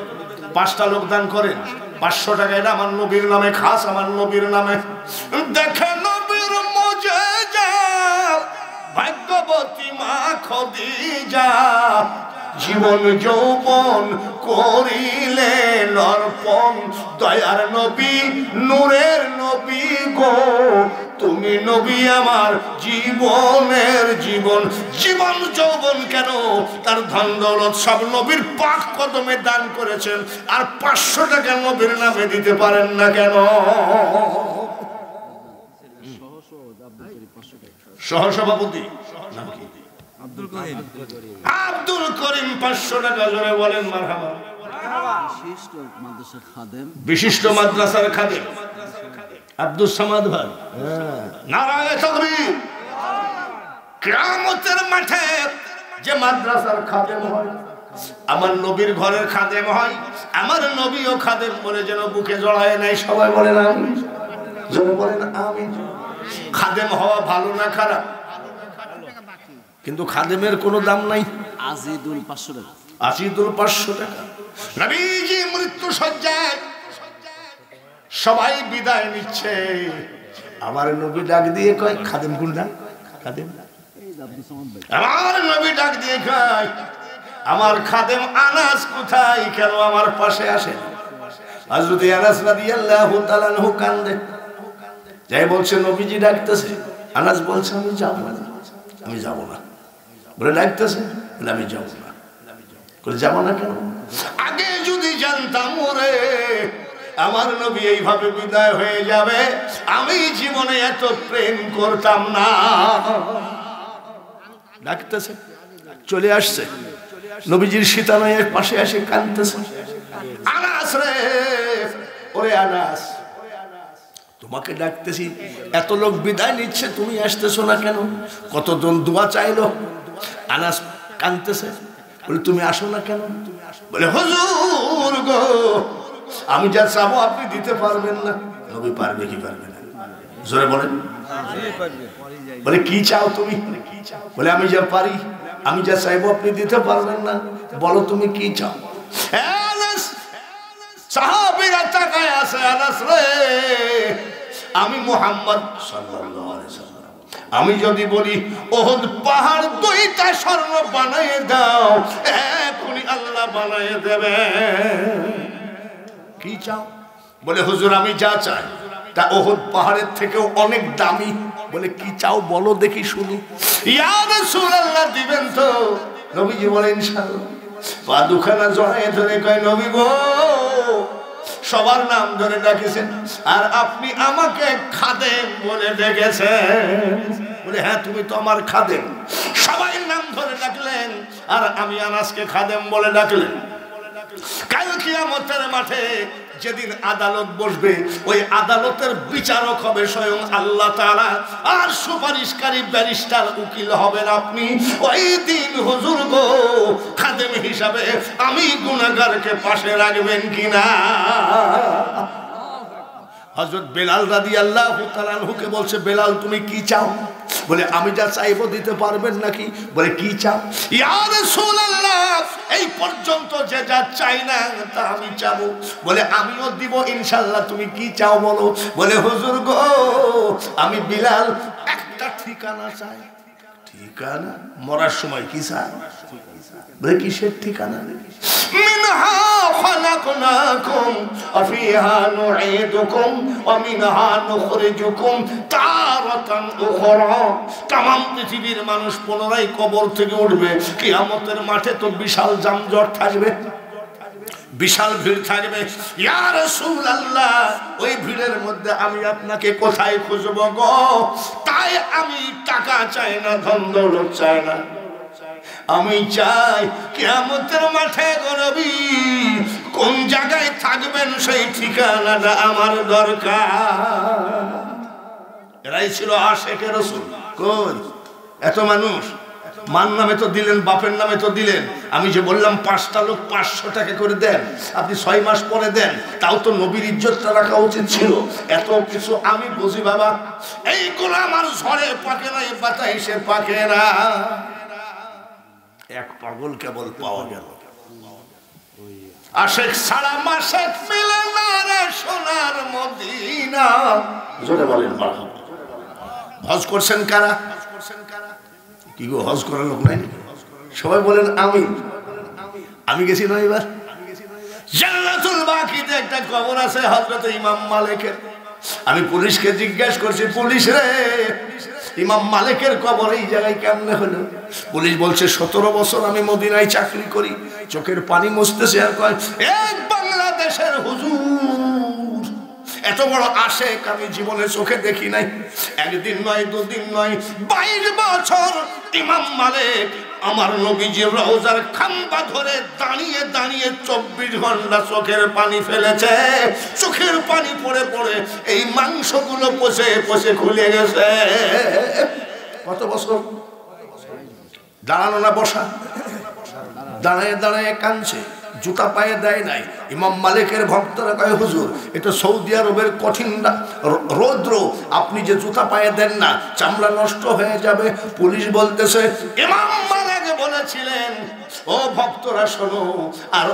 5টা লোক দান করেন 500 টাকা, এটা আমার নবীর নামে, খাস আমার নবীর নামে। দেখে নবীর মুজিজা ভাগ্যবতী মা খাদিজা, জীবন যৌবন করিলেন অর্পণ, দয়ার নবী নূরের নবী গো, তুমি নবী আমার জীবনের জীবন। জীবন যৌবন কেন? তার ধন দৌলত সব নবীর পাক কদমে দান করেছেন, আর 500 টাকা নবীর নামে দিতে পারেন না কেন? সহসভাপতি নাম কি? আব্দুল করিম 500 টাকা জোরে বলেন মারহাবা। বিশিষ্ট মাদ্রাসার খাদেম আব্দুল সামাদ ভাই, নারায়ে তাকবীর। কিয়ামতের মাঠে যে মাদ্রাসার খাদেম হয়, আমার নবীর ঘরের খাদেম হয়, আমার নবীও খাদেম বলে যেন বুকে জড়ায় নাই। সবাই বলেন আমিন, জোরে বলেন আমিন। খাদেম হওয়া ভালো না খারাপ? কিন্তু খাদেমের কোনো দাম নাই। আজিদুল 500 টাকা, আজিদুল 500 টাকা। নবীজি মৃত্যু সজ্জায়, সবাই বিদায় নিচ্ছে, আমার নবী ডাক দিয়ে কয় খাদেম কোনটা? খাদেম আমার নবী ডাক দিয়ে কয় আমার খাদেম আনাস কোথায়? কেন আমার পাশে আসেন? হযরত আনাস রাদিয়াল্লাহু তাআলা আনহু কান্দে, যাই বলছে নবীজি ডাকতেছে। আনাস বলছে আমি যাব না, আমি যাব না। বলে ডাকতেছে, বলে আমি যাব না। বলে যাব না কেন? আগে যদি জানতাম ওরে আমার নবী এইভাবে বিদায় হয়ে যাবে, আমি জীবনে এত প্রেম করতাম না। ডাকতেছে, চলে আসছে, নবীজির শীতালয়ের পাশে এসে কাঁদতেছে। আনাস রে, ওরে আনাস, তোমাকে ডাকতেছি, এত লোক বিদায় নিচ্ছে, তুমি আসতেছো না কেন? কতজন দোয়া চাইলো। আনাস কাঁদতেছে, বলে তুমি আসো না কেন? বলে হুজুর গো, আমি যা চাবো আপনি দিতে পারবেন না। নবী পারবে কি পারবে না? জোরে বলেন। বলে কি চাও তুমি? বলে আমি যা পারি, আমি যা চাইবো আপনি দিতে পারবেন না। বলো তুমি কি চাও? সাহাবীরা তাকায় আছে, আনাস রে, আমি মুহাম্মদ সাল্লাল্লাহু আলাইহি ওয়াসাল্লাম, আমি যদি বলি ওহদ পাহাড় 2টা স্বর্ণ বানিয়ে দাও, এখনই আল্লাহ বানিয়ে দেবে। কি চাও? বলে হুজুর আমি যা চাই তা ওহদ পাহাড়ের থেকেও অনেক দামি। বলে কি চাও বলো দেখি শুনি। ইয়া রাসূলুল্লাহ দিবেন তো? নবীজি বলেন ইনশাআল্লাহ। পা দুখানা জড়ায় ধরে কয় নবী গো, সবার নাম ধরে ডাকেছেন আর আপনি আমাকে খাদেম বলে ডেকেছেন। বলে হ্যাঁ তুমি তো আমার খাদেম। সবাই নাম ধরে ডাকলেন আর আমি আনাসকে খাদেম বলে ডাকলেন। কাল কিয়ামতের মাঠে যেদিন আদালত বসবে, ওই আদালতের বিচারক হবে স্বয়ং আল্লাহ তাআলা, আর সুপারিশকারী ব্যারিস্টার উকিল হবেন আপনি। ওই দিন হুজুর গো, খাদেম হিসাবে আমি গুনাহগারকে পাশে রাখবেন কিনা? হযরত বেলাল রাদিয়াল্লাহু তাআলা আনহুকে বলছে, বেলাল তুমি কি চাও? বলে আমি যা চাইবো দিতে পারবেন নাকি? বলে কি চাও? ইয়া রাসূলুল্লাহ, এই পর্যন্ত যে যা চাই না তা আমি চাবো। বলে আমিও দিব ইনশাআল্লাহ, তুমি কি চাও বলো। বলে হুজুর গো, আমি বিলাল একটা ঠিকানা চাই। ঠিকানা? মরার সময় কি চাই? বলে কিসের ঠিকানা? মিনহা খালাকনাকুম ওয়া ফিহা নুঈদুকুম ওয়া মিনহা নুখরিজুকুম তারাতান উখরা। तमाम পৃথিবীর মানুষ পুনরায় কবর থেকে উঠবে। কিয়ামতের মাঠে তো বিশাল যানজট থাকবে। বিশাল ভিড় থাকবে। ইয়া রাসূলুল্লাহ, ওই ভিড়ের মধ্যে আমি আপনাকে কোথায় খুঁজব গো? তাই আমি টাকা চাই না, ধন দৌলত চাই না, আমি চাই কিয়ামতের মাঠে গো নবী কোন জায়গায় থাকবেন সেই ঠিকানাটা আমার দরকার। এরাই ছিল আশেকে রাসূল। কোন এত মানুষ, মার নামে তো দিলেন, বাপের নামে তো দিলেন। আমি যে বললাম 5টা লোক 500 টাকা করে দেন, আপনি 6 মাস পরে দেন, তাও তো নবীর ইজ্জতটা রাখা উচিত ছিল। এত কিছু আমি বুঝি বাবা, এইগুলো আমার ঝড়ে পাকে না, এই বাতাসে পাকে না। এক পাগল কেবল পাওয়া গেল, আশেক ছাড়া মাশেক মিলে না রে সোনার মদিনা। জোরে বলেন মারহাবা। হজ করছেন কারা? কি গো, হজ করার লোক নাই? সবাই বলেন আমিন। আমি গেছি না এবার জান্নাতুল বাকিতে একটা কবর আছে হযরত ইমাম মালিকের। আমি পুলিশকে জিজ্ঞাসা করছি, পুলিশ রে ইমাম মালিকের কবর এই জায়গায় কেমনে হলো? পুলিশ বলছে 17 বছর আমি মদিনায় চাকরি করি। চোখের পানি মুছতেছে আর কয়, এক বাংলাদেশের হুজুর, এত বড় আশেক আমি জীবনে চোখে দেখি নাই। একদিন নয়, দুদিন নয়, 22 বছর ইমাম মালিক আমার নবীজির রওজার খাম্বা ধরে দাঁড়িয়ে দাঁড়িয়ে 24 ঘন্টা চোখের পানি ফেলেছে। চোখের পানি পড়ে পড়ে এই মাংসগুলো পচে পচে খুলে গেছে। কত বছর? দাঁড়ানো না বসা? দাঁড়ায় দাঁড়ায় কাঁদছে, জুতা পায়ে দেয় নাই। ইমাম মালিকের ভক্তরা কয়, হুজুর এটা সৌদি আরবের কঠিন রৌদ্র, আপনি যে জুতা পায়ে দেন না চামড়া নষ্ট হয়ে যাবে। পুলিশ বলতেছে, ইমাম মালিক বলেছিলেন, ও ভক্তরা শোনো, আর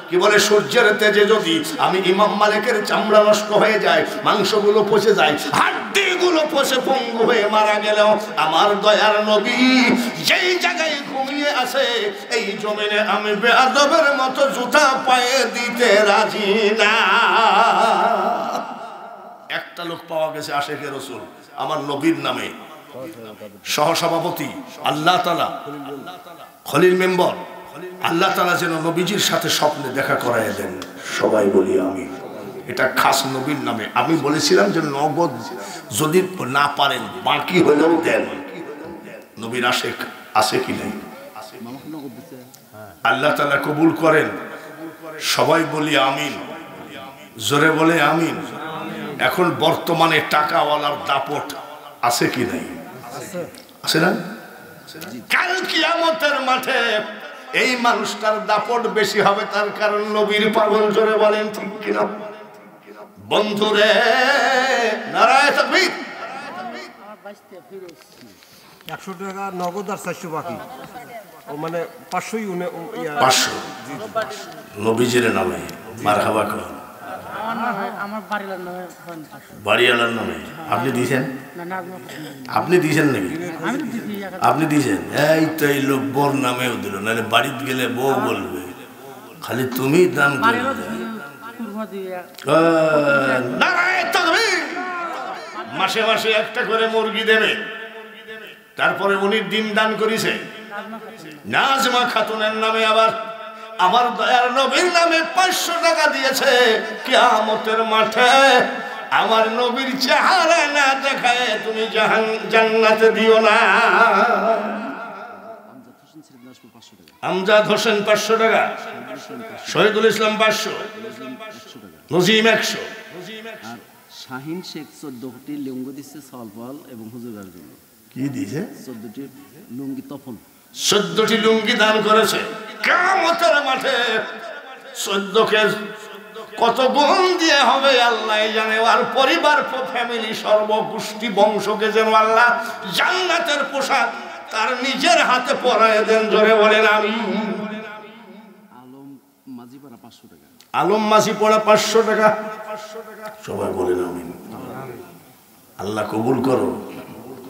কি বলে সূর্যের তেজে যদি আমি ইমাম মালিকের চামড়া নষ্ট হয়ে যায়, মাংসগুলো পচে যায়, হাড্ডিগুলো পচে পঙ্গু হয়ে মারা গেলেও আমার দয়ার নবী যেই জায়গায় ঘুমিয়ে আছে এই জমিনে আমি বেয়াদবের মতো জুতা পায়ে দিতে রাজি না। একটা লোক পাওয়া গেছে আশেকে রাসূল আমার নবীর নামে, সহসভাপতি আল্লাহ তাআলা, খলিল মেম্বার। আল্লাহ তাআলা যেন নবীজির সাথে স্বপ্নে দেখা করায় দেন। সবাই বলি আমি। এটা খাস নবীর নামে। আমি বলেছিলাম যে নগদ যদি না পারেন বাকি হলেও দেন। নবীর আশেক আছে কি নাই? আল্লাহ তাআলা কবুল করেন। সবাই বলি আমিন, জোরে বলে আমিন। এখন বর্তমানে টাকাওয়ালার দাপট আছে কি নাই? আছে না? কাল কিয়ামতের মাঠে এই মানুষটার দাপট বেশি হবে, তার কারণ নবীর পাগল। জোরে বলেন ঠিক কিনা? বন্ধুরে নারায়ে তাকবীর। 100 টাকা নগদ আর 400 বাকি, ও মানে 500 নবীজির নামে মারহাবা কর। আমার বাড়িওয়ালার নামে আপনি দিয়েছেন? আপনি দিয়েছেন নাকি? আপনি দিয়েছেন? এই তো এই লোক বোর নামেও দিল, নাহলে বাড়িতে গেলে বউ বলবে খালি তুমি দান করে। মাসে মাসে একটা করে মুরগি দেবে, তারপরে উনি ডিম দান করেছে নাজমা খাতুনের নামে। আবার আমার দয়ার নবীর নামে 500 টাকা দিয়েছে। কিয়ামতের মাঠে আমার নবীর চেহারা না দেখায় তুমি জান্নাতে দিও না। আমজাদ হোসেন 500 টাকা, শহীদুল ইসলাম 500, নজিম 100, শাহিন শেখ 14টি লুঙ্গি দিচ্ছে সলফল এবং হুজুরের জন্য। কি দিয়েছে? 14টি লুঙ্গি তফল, 14টি লুঙ্গি দান করেছে। কিয়ামতের মাঠে 14কে কত গুণ দিয়ে হবে আল্লাহ জানে। আর পরিবার ফ্যামিলি সর্বগোষ্ঠী বংশকে যেন আল্লাহ জান্নাতের পোশাক তার নিজের হাতে পরায় দেন। জোরে বলেন আমি। আলম মাঝি পড়া 500 টাকা, আলম মাঝি পড়া 500 টাকা। সবাই বলেন আমিন। আল্লাহ কবুল করো।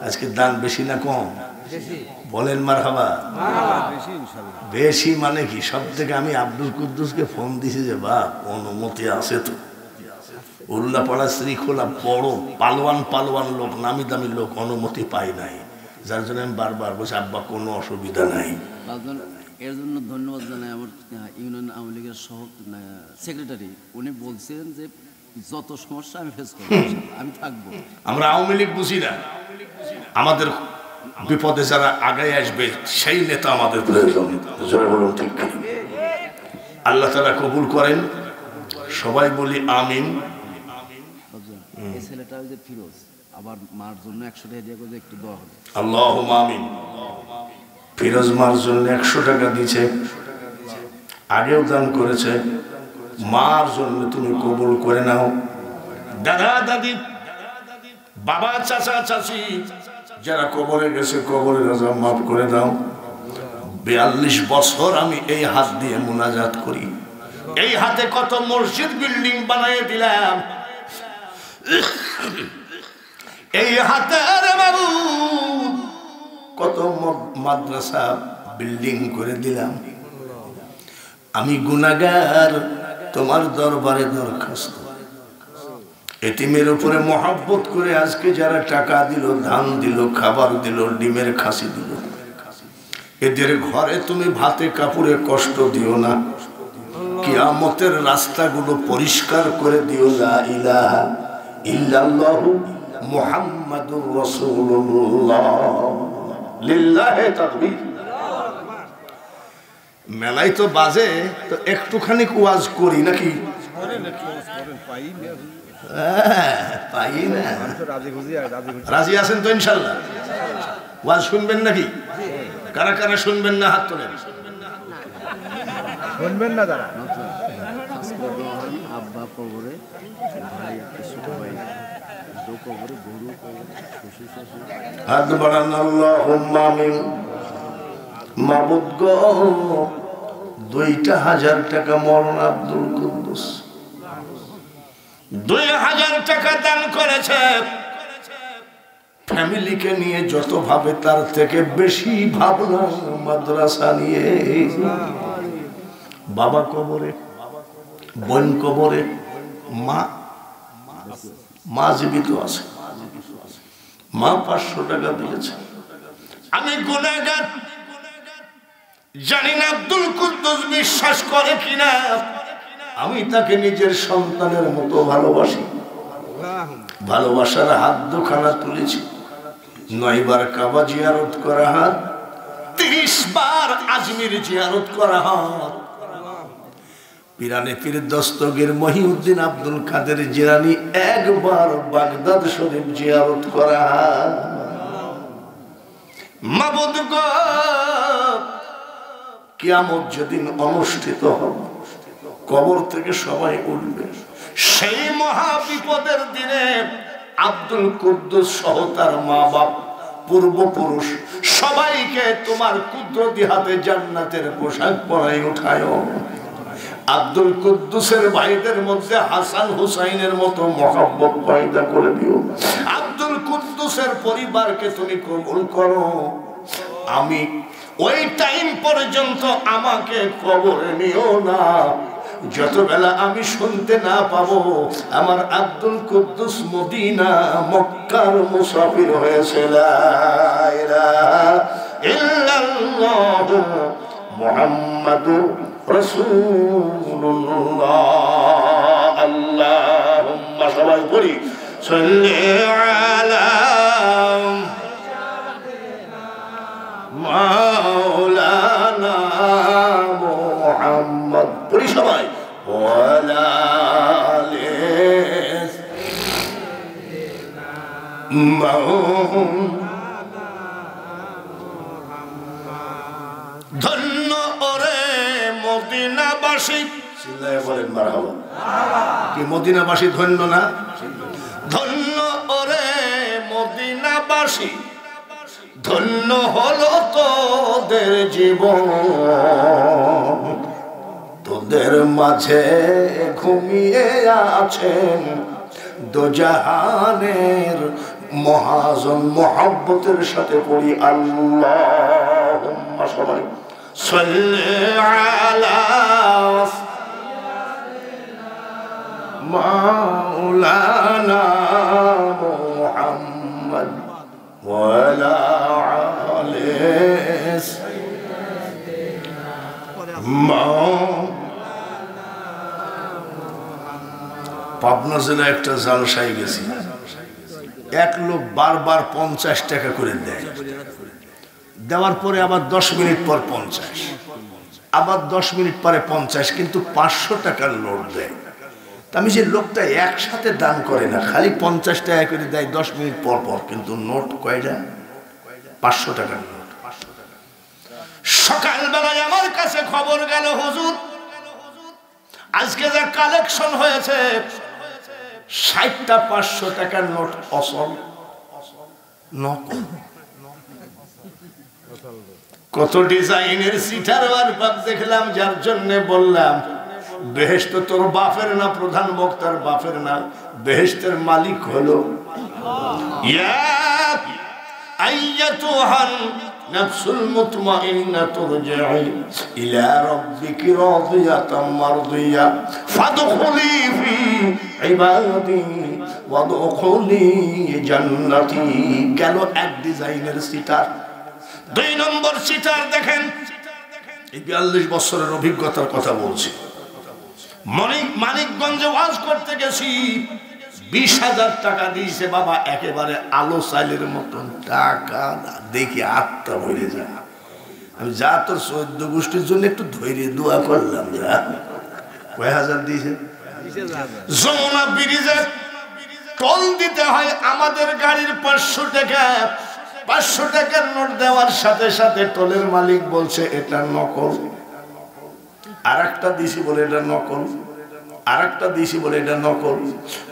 আজকে দান বেশি না কম? বলেন মারহাবা। বেশি মানে কি? সব থেকে আমি আব্দুল কুদ্দুসকে ফোন দিছি যে বাপ অনুমতি আছে তো। উল্লাপাড়া শ্রীখোলা বড় পালোয়ান লোক, নামি দামি লোক অনুমতি পাই নাই, যার জন্য আমি বারবার বলছি আব্বা কোনো অসুবিধা নাই। এর জন্য ধন্যবাদ জানাই আমার ইউনিয়ন আওয়ামী লীগের সেক্রেটারি। উনি বলছেন যে যত সমস্যা আমি ফেস করবো, আমি থাকবো। আমরা আওয়ামী লীগ বুঝি না, আমাদের বিপদে যারা আগে আসবে সেই নেতা আমাদের প্রয়োজন। ঠিক আল্লাহ তাআলা কবুল করেন, সবাই বলি আমিন। এই ছেলেটা যে ফিরোজ, আবার মার জন্য 100 টাকা দিয়ে করে একটু দোয়া হবে। আল্লাহুম্মা আমিন। ফিরোজ মার জন্য 100 টাকা দিয়েছে, আগেও দান করেছে। মার জন্য তুমি কবুল করে নাও। দাদা দাদি, বাবা চাচা চাচি যারা কবরে গেছে, কবরের আযাব মাফ করে দাও। 42 বছর আমি এই হাত দিয়ে মুনাজাত করি, এই হাতে কত মসজিদ বিল্ডিং বানিয়ে দিলাম, এই হাতে রে বাবু কত মাদ্রাসা বিল্ডিং করে দিলাম। আমি গুনাহগার, তোমার দরবারে দরখাস্ত, এতিমের উপরে মহব্বত করে আজকে যারা টাকা দিল, ধান দিল, খাবার দিল, ডিমের খাসি দিল, এদের ঘরে তুমি ভাতে কাপড়ে কষ্ট দিও না। কিয়ামতের রাস্তাগুলো পরিষ্কার করে দিও। লা ইলাহা ইল্লাল্লাহু মুহাম্মাদুর রাসূলুল্লাহ। লিল্লাহি তাকবীর। মেলাই তো বাজে, তো একটুখানি ওয়াজ করি নাকি? পাই না। রাজি আছেন তো ইনশাল্লাহ? ওয়াজ শুনবেন নাকি? কারা কারা শুনবেন না হাত তোলেন। শুনবেন না যারা আব্বা কবরে, ভাই ছোট ভাই কবরে, গরু কবরে, শ্বশুর শাশুড়ি। হাত বাড়ান। আল্লাহুম্মা আমিন। মাবুদ গো, 2,000 টাকা মওলানা আব্দুল কুদ্দুস 2,000 টাকা দান করেছে। ফ্যামিলিকে নিয়ে যত ভাবে তার থেকে বেশি ভাবলাম মাদ্রাসা নিয়ে। বাবা কবরে, বোন কবরে, মা জীবিত আছে, মা 500 টাকা দিয়েছে। আমি গুনাহগার, জানি না আব্দুল কুদ্দুস বিশ্বাস করে কিনা, আমি তাকে নিজের সন্তানের মতো ভালোবাসি। ভালোবাসার হাত দুখানা তুলেছি। 9 বার কাবা জিয়ারত করা হাত, 30 বার আজমির জিয়ারত করা হাত, পিরানে পীর দস্তগীর মহিউদ্দিন আব্দুল কাদের জিলানী 1 বার বাগদাদ শরীফ জিয়ারত করা হাত। মাবুদ গো, কিয়ামত যেদিন অনুষ্ঠিত হবে, কবর থেকে সবাই উঠবে, সেই মহা বিপদের দিনে আব্দুল কুদ্দুস সহ তার মা বাপ, পূর্বপুরুষ সবাইকে তোমার কুদরতি হাতে জান্নাতের পোশাক পরাই উঠায়। আব্দুল কুদ্দুসের ভাইদের মধ্যে হাসান হুসাইনের মতো মহব্বত পয়দা করে দিও। আব্দুল কুদ্দুসের পরিবারকে তুমি কবুল করো। আমি ওই টাইম পর্যন্ত আমাকে কবরে নিও না, যত বেলা আমি শুনতে না পাবো আমার আব্দুল কুদ্দুস মদিনা মক্কার মুসাফির হয়েছে। লা ইলাহা ইল্লাল্লাহু মুহাম্মাদুর রাসূলুল্লাহ। আল্লাহুম্মা, সবাই পড়ি, সাল্লি আলা মাওলানা মুহাম্মদ, পড়ি সবাই, ওয়ালা আলি ধন্য ওরে মদিনাবাসী। চিল্লায়ে বলেন মারহাবা। কি মদিনাবাসী ধন্য না? ধন্য ওরে মদিনাবাসী, ধন্য হলো তোদের জীবন, তোদের মাঝে ঘুমিয়ে আছেন দোজাহানের মহাজন। মহব্বতের সাথে পড়ি আল্লাহুম্মা, সবাই সাল্লি আলা মাওলানা মুহাম্মদ ওয়া আলা আলি পাবনা জেলা একটা জালসায় গেছি, এক লোক বারবার 50 টাকা করে দেয়, দেওয়ার পরে আবার 10 মিনিট পর 50, আবার 10 মিনিট পরে 50, কিন্তু 500 টাকার নোট দেয়। আমি যে লোকটা একসাথে দান করে না, খালি 50 টাকা করে দেয় 10 মিনিট পর পর, কিন্তু নোট কয়টা? 500 টাকার নোট। সকালবেলায় আমার কাছে খবর গেল, হুজুর আজকে যা কালেকশন হয়েছে 60টা 500 টাকার নোট অসল নকল। কত ডিজাইনের সিটার ওয়ার্ক দেখলাম, যার জন্য বললাম বেহেশত তোর বাপের না, প্রধান বক্তার বাপের না, বেহেশতের মালিক হলো ইয়া আইয়াতুহান নাফসুল মুতমাইন্না তুরজিই ইলা রাব্বিকি রাদিয়াতাম মারদিয়া ফাদখুলি ফি ইবাদি ওয়াদখুলি জান্নাতি। গেল এক ডিজাইনের সিটার। 2 নম্বর সিটার দেখেন, এই 42 বছরের অভিজ্ঞতার কথা বলছি। মানিকগঞ্জে ওয়াজ করতে গেছি, 20,000 টাকা দিয়েছে বাবা, একেবারে আলো চাইলের মতন টাকা, দেখি আত্মা ভরে যায়। আমি যা তোর 14 গোষ্ঠীর জন্য একটু ধৈর্য দোয়া করলাম, যা কয় হাজার দিয়েছে। যমুনা ব্রিজে টোল দিতে হয় আমাদের গাড়ির 500 টাকা। 500 টাকার নোট দেওয়ার সাথে সাথে টোলের মালিক বলছে এটা নকল। আরেকটা দিছি বলে এটা নকল, আরেকটা দিছি বলে এটা নকল।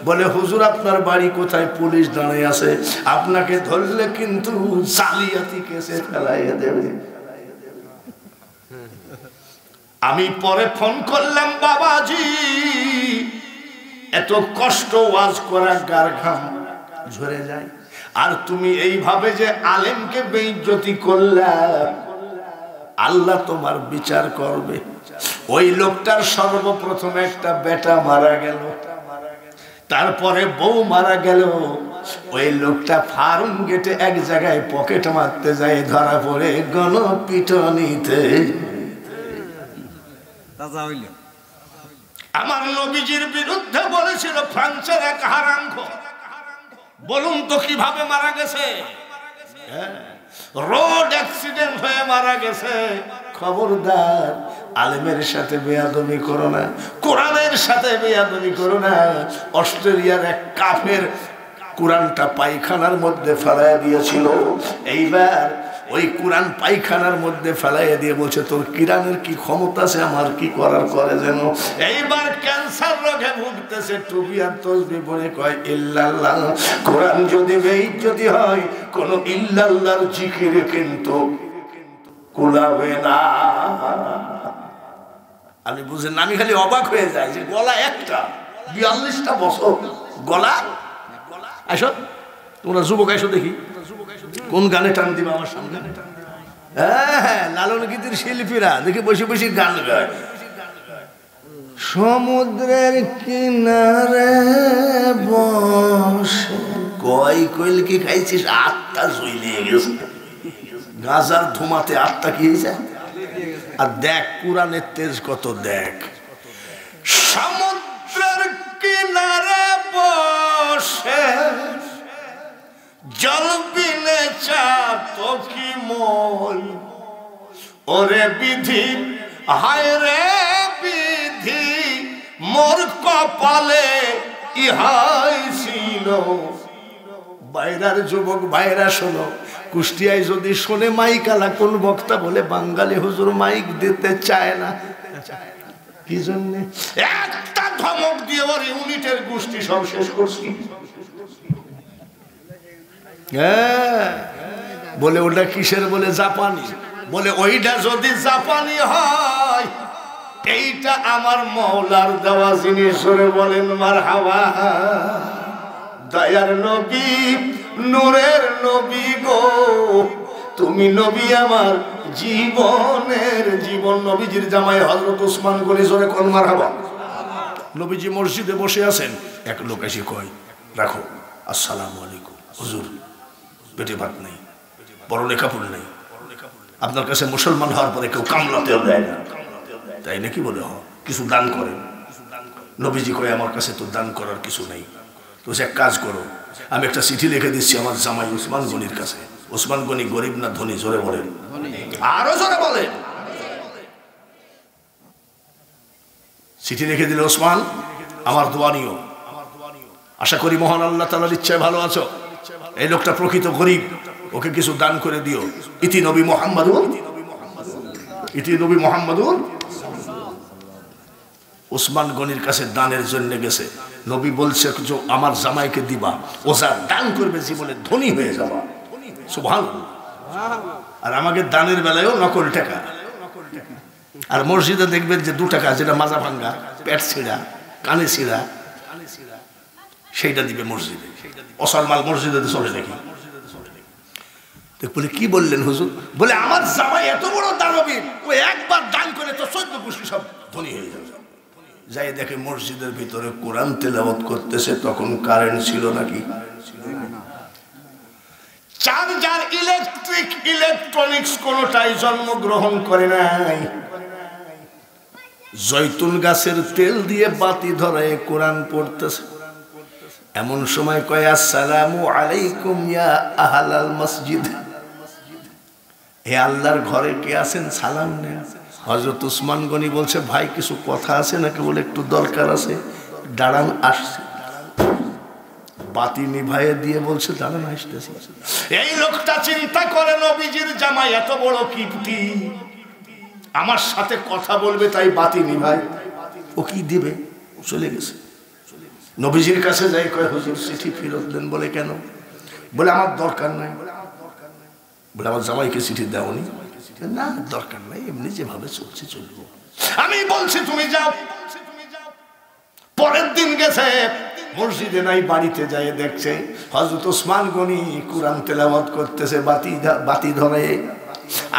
বলে হুজুর আপনার বাড়ি কোথায়? পুলিশ দাঁড়িয়ে আছে, আপনাকে ধরলে কিন্তু জালিয়াতি কেসে ফেলাইয়া দেবে। আমি পরে ফোন করলাম, বাবাজি এত কষ্ট ওয়াজ করা গার ঘাম ঝরে যায়, আর তুমি এইভাবে যে আলেমকে বেইজ্জতি করলা, আল্লাহ তোমার বিচার করবে। ওই লোকটার সর্বপ্রথম একটা বেটা মারা গেল, তারপরে বউ মারা গেল। ওই লোকটা ফার্ম গেটে এক জায়গায় পকেট মারতে যায়, ধরা পড়ে গণপিটনিতে। আমার নবীজির বিরুদ্ধে বলেছিল ফ্রান্সের এক হারামখোর। বলুন তো কিভাবে মারা গেছে? রোড অ্যাক্সিডেন্ট হয়ে মারা গেছে। খবরদার আলেমের সাথে বেয়াদবি করো না, কোরআনের সাথে বেয়াদবি করো না। অস্ট্রেলিয়ার এক কাফের কোরআনটা পায়খানার মধ্যে ফেলাইয়া দিয়েছিল, এইবার ওই কোরআন পায়খানার মধ্যে ফেলাইয়া দিয়ে বলছে তোর কিরানের কি ক্ষমতা আছে, আমার কি করার করে যেন। এইবার ক্যান্সার রোগে ভুগতেছে, টুপি আর তসবি পরে কয় ইল্লাল্লাহ। কোরআন যদি বেইজ্জতি হয়, কোন ইল্লাল্লাহর জিকির কিন্তু কুলাবে না। আপনি বুঝেন, আমি খালি অবাক হয়ে যাই যে গলা একটা, 42টা বছর গলা। আসো তোমরা যুবক, আসো দেখি কোন গানে টান দিবে আমার সামনে। হ্যাঁ, লালন গীতির শিল্পীরা দেখি বসে বসে গান গায়। সমুদ্রের কিনারে বসে কয় কইল কি খাইছিস, আত্মা জ্বলিয়ে গেছে। গাজার ধুমাতে আত্মা কি হয়েছে। আর দেখ কোরআনের তেজ কত, দেখ। সমুদ্রের কিনারে বসে জল বিনে চাতো কি মন, ওরে বিধি হায় রে বিধি, মোর কপালে ইহাই ছিল। বাইরার যুবক ভাইরা শোনো, কুষ্টিয়ায় যদি শোনে মাইকালা কোন বক্তা বলে বাঙালি হুজুর মাইক দিতে চায় না, কি জন্য? একটা ধমক দিয়ে ওর ইউনিটের গোষ্ঠী সব শেষ করছি। হ্যাঁ, বলে ওটা কিসের? বলে জাপানি। বলে ওইটা যদি জাপানি হয়, এইটা আমার মওলার দেওয়া জিনিস। বলেন মারহাবা। দয়ার নবী, নূরের নবী গো, তুমি নবী আমার জীবনের জীবন। নবীজির জামাই হযরত ওসমান গনি, জোরে কোন মারহাবা। নবীজি মসজিদে বসে আছেন, এক লোক এসে কয় রাখো, আসসালামু আলাইকুম হুজুর, পেটে ভাত নেই, পরনে কাপড় নেই, আপনার কাছে মুসলমান হওয়ার পরে কেউ কামলাতেও দেয় না, তাই নাকি? বলে হ, কিছু দান করেন। নবীজি কয় আমার কাছে তো দান করার কিছু নেই। তো সে এক কাজ করো, আমি একটা চিঠি লিখে দিচ্ছি আমার জামাই ওসমান গনির কাছে। ওসমান গনি গরিব না ধনী? জোরে বলেন, আরো জোরে বলেন। চিঠি লিখে দিলে, ওসমান আমার দোয়া নিও, আশা করি মহান আল্লাহ তাআলার ইচ্ছায় ভালো আছো, এই লোকটা প্রকৃত গরিব, ওকে কিছু দান করে দিও। ইতি নবী মুহাম্মাদুন, ইতি নবী মুহাম্মাদুন। ওসমান গনির কাছে দানের জন্য গেছে। নবী বলছে যে আমার জামাইকে দিবা, ও যা দান করবে জীবনে ধনী হয়ে যাবা। সুবহানাল্লাহ। আর আমাকে দানের বেলায়ও নকল টাকা। আর মসজিদে দেখবেন যে 2 টাকা, যেটা মাজা ভাঙ্গা, পেট ছিঁড়া, কানে ছিঁড়া, সেইটা দিবে মসজিদে। অসল মাল মসজিদে চলে নাকি? বলে কি বললেন হুজুর? বলে আমার জামাই এত বড় দানবী, ও একবার দান করে তো 14 গোষ্ঠী সব ধনী হয়ে যাবে। যাই দেখে মসজিদের ভিতরে কোরআন তেলাওয়াত করতেছে, তখন কারেন্ট ছিল নাকি? চার্জার, ইলেকট্রিক, ইলেকট্রনিক্স কোনটাই জন্মগ্রহণ করে নাই। জয়তুন গাছের তেল দিয়ে বাতি ধরায় কোরআন পড়তেছে। এমন সময় কয়, আসসালামু আলাইকুম ইয়া আহলাল মসজিদ, হে আল্লাহর ঘরে কে আছেন, সালাম নেন। হযরত ওসমান গনি বলছে, ভাই কিছু কথা আছে নাকি? বলে একটু দরকার আছে, দাঁড়ান আসছে। বাতি নিভাইয়ে দিয়ে বলছে, দাঁড়ান আসতেছি। এই লোকটা চিন্তা করে নবীজির জামাই এত বড় কিপ্টি, আমার সাথে কথা বলবে তাই বাতি নিভাই, ও কি দিবে? চলে গেছে। নবীজির কাছে যাই, কয় হুজুর চিঠি ফেরত দেন। বলে কেন? বলে আমার দরকার নাই। বলে আমার জামাইকে চিঠি দেওনি? না দরকার নাই, এমনি যেভাবে চলছে চলবো। আমি বলছি তুমি যাও। পরের দিন গেছে, মসজিদে নাই, বাড়িতে যায় দেখছে হযরত ওসমান গনি কোরআন তেলাওয়াত করতেছে, বাতি ধরে।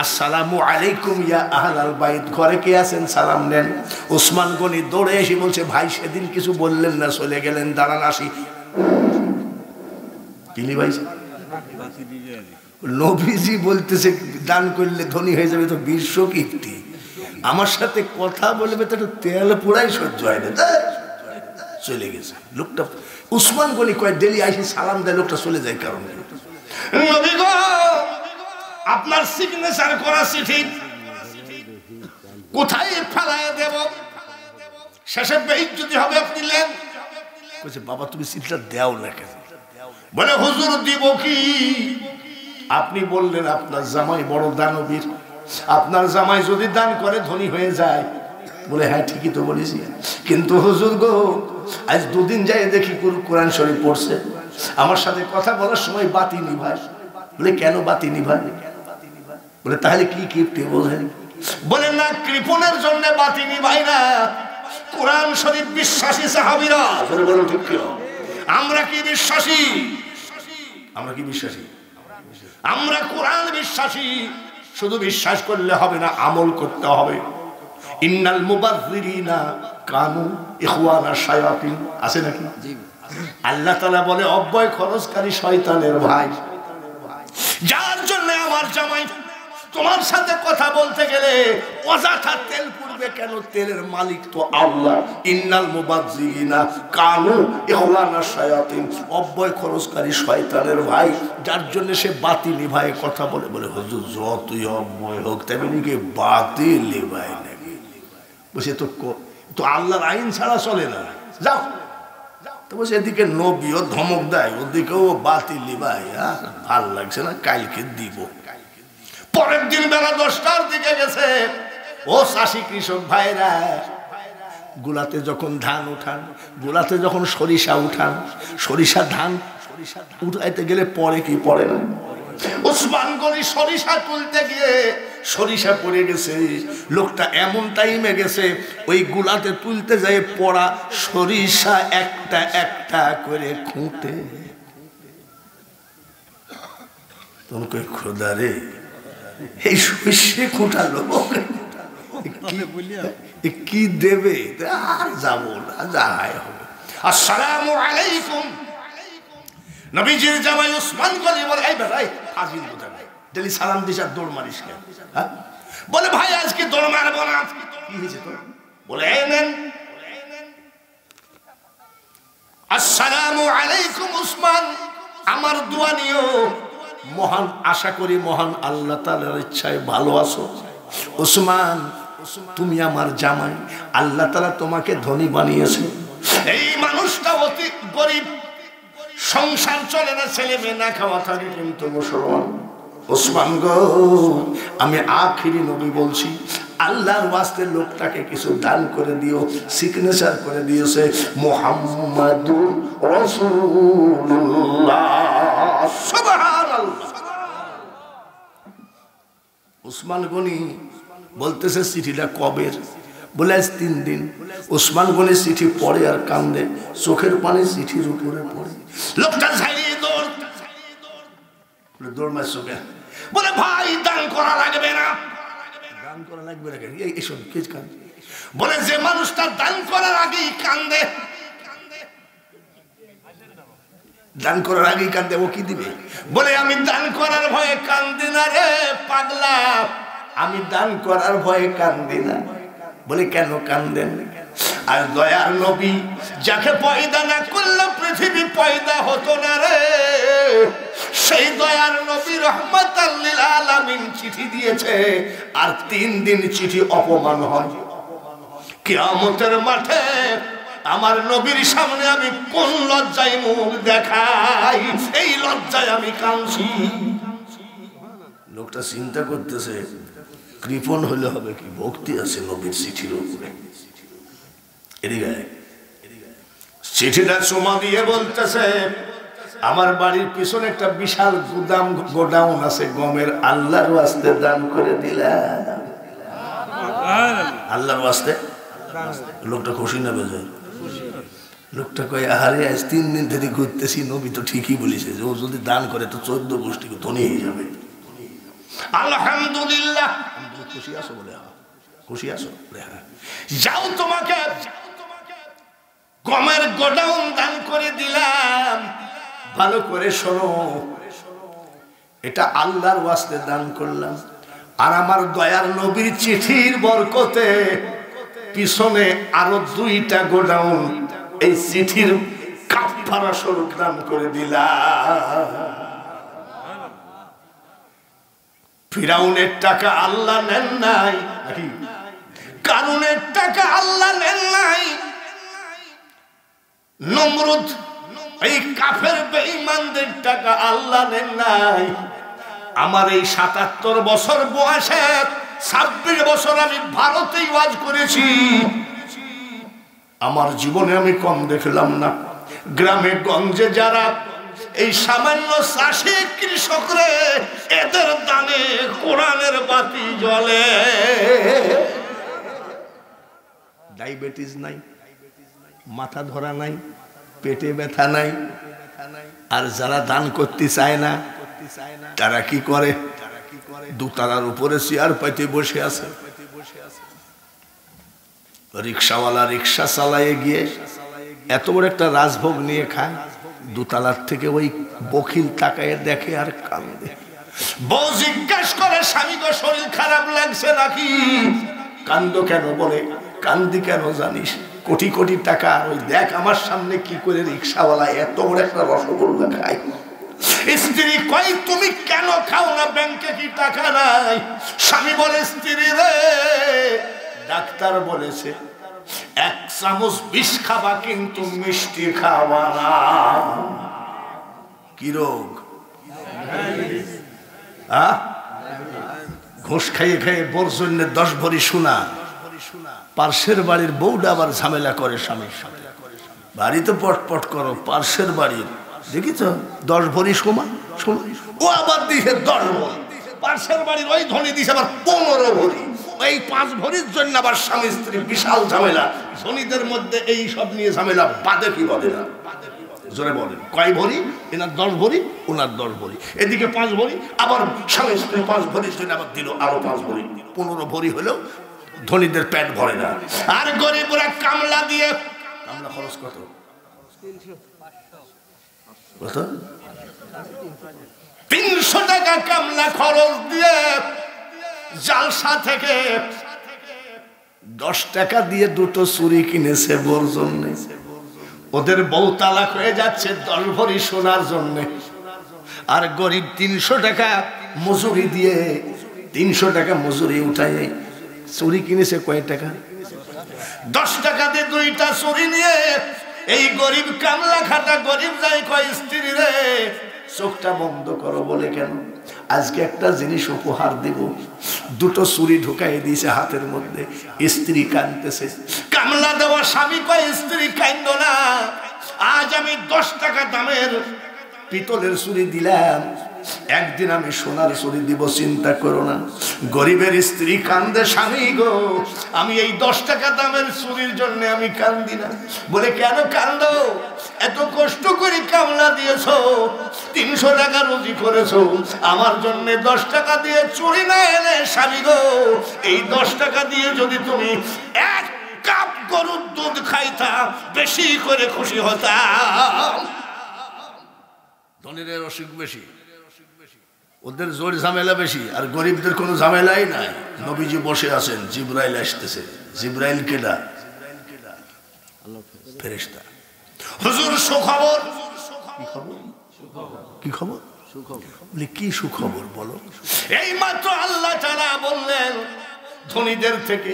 আসসালামু আলাইকুম ইয়া আহলাল বাইত, ঘরে কে আছেন, সালাম নেন। ওসমান গনি দৌড়ে এসে বলছে, ভাই সেদিন কিছু বললেন না, চলে গেলেন, দাঁড়ান আসি। কিনি ভাই, নবীজি বলতেছে দান করলে ধনী হয়ে যাবে, তো বিশ্ব কীর্তি। আমার সাথে কথা বলবে তো তেল পুরাই সহ্য হয় না। চলে গেছে লোকটা। ওসমান গনি কয় ডেলি আইসি সালাম দেয়, লোকটা চলে যায়। কারণ নবী গো, আপনার সিগনেচার করা চিঠি কোথায় ফেলায় দেব? শেষে বেইজ্জতি হবে, আপনি নেন। কইছে, বাবা তুমি চিঠিটা দাও না কেন? বলে হুজুর দিব কি? আপনি বললেন আপনার জামাই বড় দানবীর, আপনার জামাই যদি দান করে ধনী হয়ে যায়। বলে হ্যাঁ ঠিকই তো বলেছি, কিন্তু হুজুর গো আজ 2 দিন যাই দেখি কোরআন শরীফ পড়ছে, আমার সাথে কথা বলার সময় বাতি নিভায়। বলে কেন বাতি নিভায়? বলে তাহলে কি কিপ্টে বোঝেন? বলে না, কৃপণের জন্য বাতি নিভাই না, কোরআন শরীফ বিশ্বাসী সাহাবীরা। বলুন ঠিক কি? আমরা কি বিশ্বাসী? আমরা কি বিশ্বাসী? আমরা কোরআন বিশ্বাসী। শুধু বিশ্বাস করলে হবে না, আমল করতে হবে। ইন্নাল মুবাযযিরিনা কানু ইখওয়ানা শায়াতিন, আছে নাকি? আল্লাহ তাআলা বলে অব্যয় খরচকারী শয়তানের ভাই। যার জন্য আমার জামাই তোমার সাথে কথা বলতে গেলে অযথা তেল পুড়বে কেন? তেলের মালিক তো আল্লাহ। ইন্নাল মুবাযযিরিনা কানু ইখওয়ানা শায়াতিন, অব্যয় খরচকারী শয়তানের ভাই, যার জন্য সে বাতি নিভায় কথা বলে। বলে হুজুর যতই অব্যয় হোক তেমনি কি বাতি নিভায় নাকি? বসে তো আল্লাহর আইন ছাড়া চলে না, যাও। তো বসে এদিকে নবীও ধমক দেয়, ওদিকেও বাতি নিভায়। ভাল লাগছে না, কালকে দিব। পরের দিন বেলা 10টার দিকে গেছে। ও চাষি কৃষক ভাইরা, গুলাতে যখন ধান উঠান, গুলাতে যখন সরিষা উঠান, সরিষা ধান উঠাইতে গেলে পরে কি পড়ে না? ওসমান গনি সরিষা তুলতে গিয়ে সরিষা পড়ে গেছে। লোকটা এমন টাইমে গেছে, ওই গুলাতে তুলতে যায় পড়া সরিষা একটা একটা করে খুঁটে। তোমাকে খোদা রে, এই সরিষে খুঁটালো কি দেবে? আর যাবো না, যাই হবে। আসসালামু আলাইকুম। নবীজির জামাই ওসমান গনি বলে, এই ভাই ফাজিল কথা নাই, ডেলি সালাম দিস আর দৌড় মারিস কেন? বলে ভাই আজকে দৌড় মারবো না। কি হয়েছে তোর? বলে এই নেন। আসসালামু আলাইকুম উসমান, আমার দোয়া নিও। মহান আশা করি মহান আল্লাহ তাআলার ইচ্ছায় ভালো আছো। উসমান, তুমি আমার জামাই, আল্লাহ তাআলা তোমাকে ধনী বানিয়েছে। এই মানুষটা অতি গরিব, সংসার চলে না, ছেলে মেয়ে না খাওয়া থাকে, কিন্তু মুসলমান। ওসমান গো, আমি আখিরি নবী বলছি, আল্লাহর ওয়াস্তে লোকটাকে কিছু দান করে দিও। সিগনেচার করে দিয়েছে মুহাম্মাদুর রাসূলুল্লাহ। সুবহানাল্লাহ। ওসমান গনি বলতেছে চিঠিটা কবের? বলে আজ 3 দিন। ওসমান গনি চিঠি পড়ে আর কান্দে, চোখের পানি চিঠির উপরে পড়ে। লোকটা ঝাড়িয়ে দৌড় মারছো কেন? বলে ভাই দান করা লাগবে না। দান করা লাগবে না কেন? এইসব কে কান্দে? বলে যে মানুষটা দান করার আগেই কান্দে, দান করার আগেই কান্দে, ও কি দিবে? বলে আমি দান করার ভয়ে কান্দি না রে পাগলা, আমি দান করার ভয়ে কান্দি না। বলে কেন কান্দেন? আর দয়ার নবী যাকে পয়দা না করলে পৃথিবী পয়দা হতো না রে, সেই দয়ার নবী রহমাতাল লিল আলামিন চিঠি দিয়েছে, আর 3 দিন চিঠি অপমান হয়। কিয়ামতের মাঠে আমার নবীর সামনে আমি কোন লজ্জায় মুখ দেখাই, এই লজ্জায় আমি কাঁদছি। লোকটা চিন্তা করতেছে কৃপণ হলে হবে কি, ভক্তি আছে নবীর চিঠির উপরে। এদিকে চিঠিটা চুমা দিয়ে বলতেছে, আমার বাড়ির পিছনে একটা বিশাল গোডাউন আছে গমের, আল্লাহর ওয়াস্তে দান করে দিলাম। আল্লাহর ওয়াস্তে। লোকটা খুশি না বেজায়? লোকটা কয় আহারে আজ 3 দিন ধরে ঘুরতেছি, নবী তো ঠিকই বলেছে যে ও যদি দান করে তো 14 গোষ্ঠীকে ধনী হয়ে যাবে। আলহামদুলিল্লাহ। খুশি আছো? বলে খুশি আছো? যাও, তোমাকে গমের গোডাউন দান করে দিলাম। ভালো করে শোনো, এটা আল্লাহর ওয়াস্তে দান করলাম, আর আমার দয়ার নবীর চিঠির বরকতে পিছনে আরো 2টা গোডাউন এই চিঠির কাফারা স্বরূপ দান করে দিলাম। ফিরাউনের টাকা আল্লাহ নেন নাই, কারুনের টাকা আল্লাহ নেন নাই, নমরুদ এই কাফের বেঈমানদের টাকা আল্লাহ নেন নাই। আমার এই 77 বছর বয়সে 26 বছর আমি ভারতেই ওয়াজ করেছি, আমার জীবনে আমি কম দেখলাম না। গ্রামে গঞ্জে যারা এই সামান্য চাষি কৃষকরে, এদের দানে কোরআনের বাতি জ্বলে। ডায়াবেটিস নাই, মাথা ধরা নাই, পেটে ব্যথা নাই। আর যারা দান করতে চায় না তারা কি করে? দোতলার উপরে চেয়ার পাইতে বসে আছে। রিক্সাওয়ালা রিক্সা চালায় গিয়ে এত বড় একটা রাজভোগ নিয়ে খায়, দোতলার থেকে ওই বখিল তাকায় দেখে আর কান্দে। বউ জিজ্ঞেস করে, স্বামী গো শরীর খারাপ লাগছে নাকি? কান্দো কেন? বলে কান্দি কেন জানিস? কোটি কোটি টাকা, ওই দেখ আমার সামনে কি করে রিক্সাওয়ালা এত বড় একটা রসগোল্লা খায়। স্ত্রী কই তুমি কেন খাও না? ব্যাংকে কি টাকা নাই? স্বামী বলে, স্ত্রী রে, ডাক্তার বলেছে 1 চামচ বিষ খাবা কিন্তু মিষ্টি খাবা না। কি রোগ? ঘুষ খাইয়ে খাইয়ে বোর জন্য 10 ভরি সোনা। পার্শ্বের বাড়ির বউটা আবার ঝামেলা করে স্বামীর সাথে, বাড়িতে পটপট করো, পার্শ্বের বাড়ির দেখিছ 10 ভরি সোনা, ও আবার দিছে 10 ভরি। পার্শ্বের বাড়ির ওই ধনী দিছে আবার 15 ভরি। এই 5 ভরির জন্য আবার স্বামী স্ত্রী বিশাল ঝামেলা। ধনীদের মধ্যে এই সব নিয়ে ঝামেলা বাদে কি বলে না? জোরে বলেন, কয় ভরি? এনার 10 ভরি, ওনার 10 ভরি, এদিকে 5 ভরি, আবার স্বামী স্ত্রী 5 ভরির জন্য আবার দিল আরো 5 ভরি। 15 ভরি হলেও ধনীদের পেট ভরে না। আর গরিবরা কামলা দিয়ে, কামলা খরচ কত? কত? 300 টাকা কামলা খরচ দিয়ে জালসা থেকে 10 টাকা দিয়ে 2টো চুরি কিনেছে বোর জন্য। ওদের বউ তালাক হয়ে যাচ্ছে 10 ভরি সোনার জন্য, আর গরিব 300 টাকা মজুরি দিয়ে 300 টাকা মজুরি উঠায় চুরি কিনেছে কয় টাকা? 10 টাকা দিয়ে 2টা চুরি নিয়ে এই গরিব কামলা খাটা গরিব যাই কয় স্ত্রী রে চোখটা বন্ধ করো বলে কেন, আজকে একটা জিনিস উপহার দেব। 2টো চুরি ঢুকাই দিয়েছে হাতের মধ্যে, স্ত্রী কাঁদতেছে। কামলা দেওয়া স্বামী কয় স্ত্রী কাঁদো না, আজ আমি 10 টাকা দামের পিতলের চুরি দিলাম, একদিন আমি সোনার চুরি দিব, চিন্তা করো না। গরিবের স্ত্রী কান্দে, স্বামী গো আমি এই 10 টাকা দামের চুরির জন্য আমি কান্দি না। বলে কেন কান্দো? এত কষ্ট করে কামলা দিয়েছো, 300 টাকা রুজি করেছো, আমার জন্য 10 টাকা দিয়ে চুরি না এনে স্বামী গো এই 10 টাকা দিয়ে যদি তুমি 1 কাপ গরুর দুধ খাইতা বেশি করে খুশি হতাম। ধনীদের অসুখ বেশি, ওদের জোর ঝামেলা বেশি, আর গরিবদের কোনো ঝামেলাই নাই। নবীজি বসে আছেন, জিবরাইল আসতেছে। জিবরাইল কেডা? ফেরেশতা। হুজুর সুখবর। কি খবর? বলে কি সুখবর বলো? এই মাত্র আল্লাহ তাআলা বললেন ধনীদের থেকে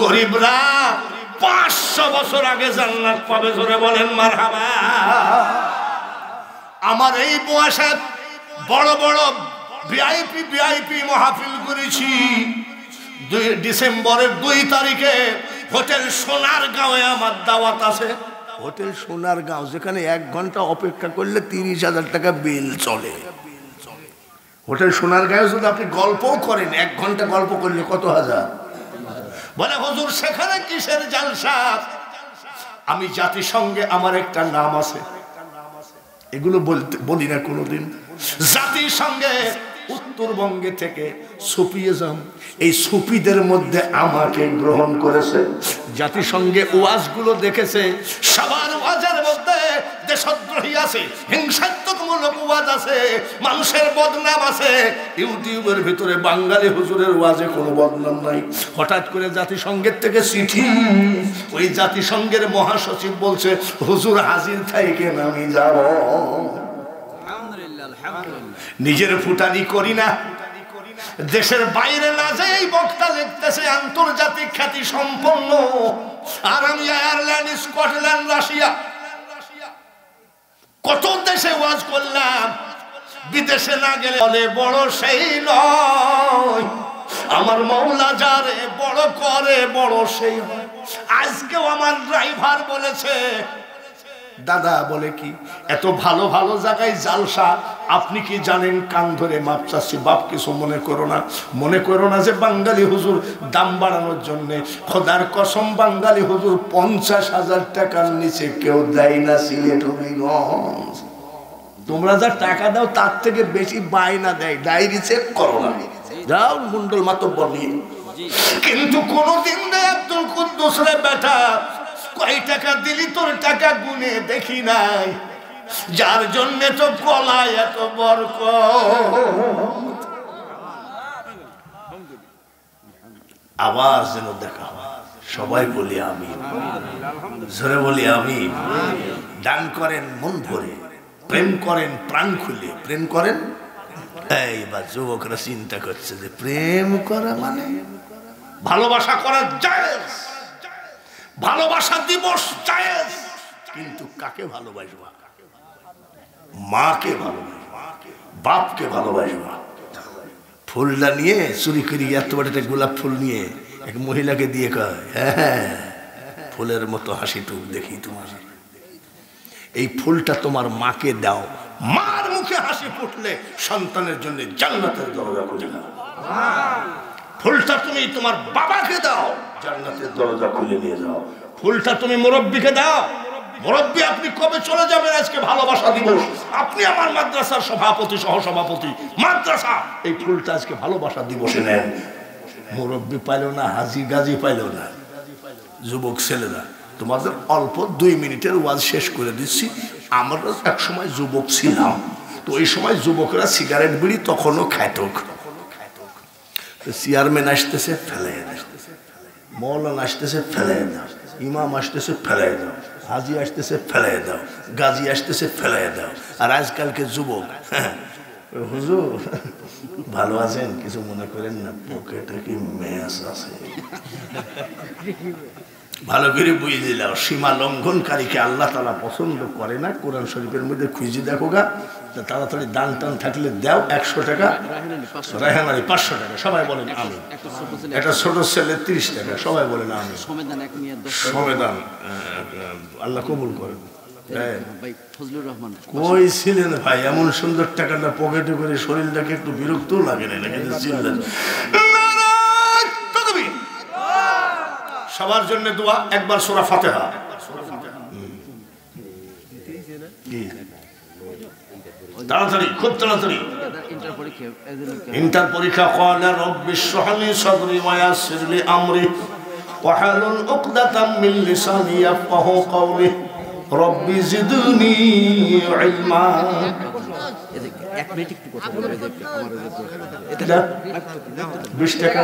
গরিবরা 500 বছর আগে জান্নাত পাবে। জোরে বলেন মারহাবা। আমার এই বয়সে বড় বড় ভিআইপি মাহফিল করেছি। ডিসেম্বরের 2 তারিখে হোটেল সোনারগাঁওয়ে আমার দাওয়াত আছে। হোটেল সোনারগাঁও, যেখানে 1 ঘন্টা অপেক্ষা করলে 30,000 টাকা বিল চলে। হোটেল সোনারগাঁও যদি আপনি গল্পও করেন, 1 ঘন্টা গল্প করলে কত হাজার? বলে হুজুর সেখানে কিসের জালসা? আমি জাতিসংঘে আমার একটা নাম আছে, এগুলো বলি না কোনোদিন। জাতিসংঘে উত্তরবঙ্গে থেকে সুফিজম, এই সুফিদের মধ্যে আমাকে গ্রহণ করেছে। জাতিসংঘে ওয়াজগুলো দেখেছে, সবার ওয়াজের মধ্যে দেশদ্রোহী আছে, হিংসাত্মকমূলক ওয়াজ আছে, মানুষের বদনাম আছে। ইউটিউবের ভিতরে বাঙালি হুজুরের ওয়াজে কোনো বদনাম নাই। হঠাৎ করে জাতিসংঘের থেকে চিঠি, ওই জাতিসংঘের মহাসচিব বলছে হুজুর হাজির থাকেন আমি যাব। নিজের ফুটানি করি না, দেশের বাইরে না যে এই বক্তা লিখতেছে আন্তর্জাতিক খ্যাতি সম্পন্ন, আর আমি আয়ারল্যান্ড, স্কটল্যান্ড, রাশিয়া কত দেশে ওয়াজ করলাম। বিদেশে না গেলে বলে বড় সেই নয়, আমার মওলা যারে বড় করে বড় সেই হয়। আজকেও আমার ড্রাইভার বলেছে দাদা, বলে কি এত ভালো ভালো জায়গায় জালসা, আপনি কি জানেন? কান ধরে মাপ চাচ্ছি, বাপ কিছু মনে করো না, মনে করো না যে বাঙালি হুজুর দাম বাড়ানোর জন্য। খোদার কসম, বাঙালি হুজুর 50,000 টাকার নিচে কেউ দেয় না সিলেট হবিগঞ্জ। তোমরা যা টাকা দাও তার থেকে বেশি বায়না দেয়, ডায়েরি চেক করো না, যাও মুন্ডল মাতব্বর নিয়ে। কিন্তু কোনদিন দেয় আব্দুল কুদ্দুস রে বেটা, কয় টাকা দিলি তোর টাকা গুনে দেখি নাই, যার জন্য তো গলায় এত বরকত। আবার যেন দেখা হয়, সবাই বলি আমি, জোরে বলি আমি। দান করেন মন ভরে, প্রেম করেন প্রাণ খুলে। প্রেম করেন, এইবার যুবকরা চিন্তা করছে যে প্রেম করা মানে ভালোবাসা করা জায়েজ, ভালোবাসা দিবস জায়েজ, কিন্তু কাকে ভালোবাসবা? মাকে ভালোবাসবা, বাপকে ভালোবাসবা। ফুলটা নিয়ে চুরি করি, এত বড় একটা গোলাপ ফুল নিয়ে এক মহিলাকে দিয়ে কয়, হ্যাঁ ফুলের মতো হাসি টুক দেখি তোমার, এই ফুলটা তোমার মাকে দাও, মার মুখে হাসি ফুটলে সন্তানের জন্য জান্নাতের দরজা খুলে দাও। ফুলটা তুমি তোমার বাবাকে দাও, জান্নাতের দরজা খুলে নিয়ে যাও। ফুলটা তুমি মুরব্বীকে দাও, মুরব্বী আপনি কবে চলে যাবেন? আজকে ভালোবাসা দিবস, আপনি আমার মাদ্রাসার সভাপতি, সহসভাপতি মাদ্রাসা, এই ফুলটা আজকে ভালোবাসা দিবসে নেন। মুরব্বী পাইল না, হাজি গাজি পাইল না। যুবক ছেলেরা, তোমাদের অল্প 2 মিনিটের ওয়াজ শেষ করে দিচ্ছি। আমরা এক সময় যুবক ছিলাম, তো ওই সময় যুবকরা সিগারেট বিড়ি তখনও খাইতক। চেয়ারম্যান আসতেছে ফেলাই দাও, মৌলানা আসতেছে ফেলাই দাও, ইমাম আসতেছে ফেলাই দাও, হাজি আসতেছে ফেলাই দাও, গাজী আসতেছে ফেলাই দাও। আর আজকালকে যুবক, হুজুর ভালো আছেন, কিছু মনে করেন না, পকেটে কি ম্যাচ আছে? ভালো করে বুঝে দিলাম, সীমা লঙ্ঘনকারীকে আল্লাহ তাআলা পছন্দ করে না। কোরআন শরীফের মধ্যে খুঁজে দেখো গা, তাড়াতাড়ি দান টান থাকলে দাও। 100 টাকা, রায়হানারি 500 টাকা, সবাই বলেন আমি। একটা ছোট ছেলে 30 টাকা, সবাই বলেন আমি। সমেদান আল্লাহ কবুল করেন। কই ছিলেন ভাই এমন সুন্দর টাকাটা পকেটে করে? শরীরটাকে একটু বিরক্ত লাগে না নাকি? সবার জন্য দোয়া, একবার সূরা ফাতিহা। তাড়াতাড়ি, খুব তাড়াতাড়ি। ইন্টার পরীক্ষা। ক্বালা রাব্বিশ ইশরাহ লি সাদরি ওয়া ইয়াসসির লি আমরি ওয়াহলুল উকদাতাম মিন লিসানি ইয়াফকাহু কওলি রব্বি জিদনি ইলমা। 1 মিনিট একটু কথা বলবে যে এটা 20 টাকা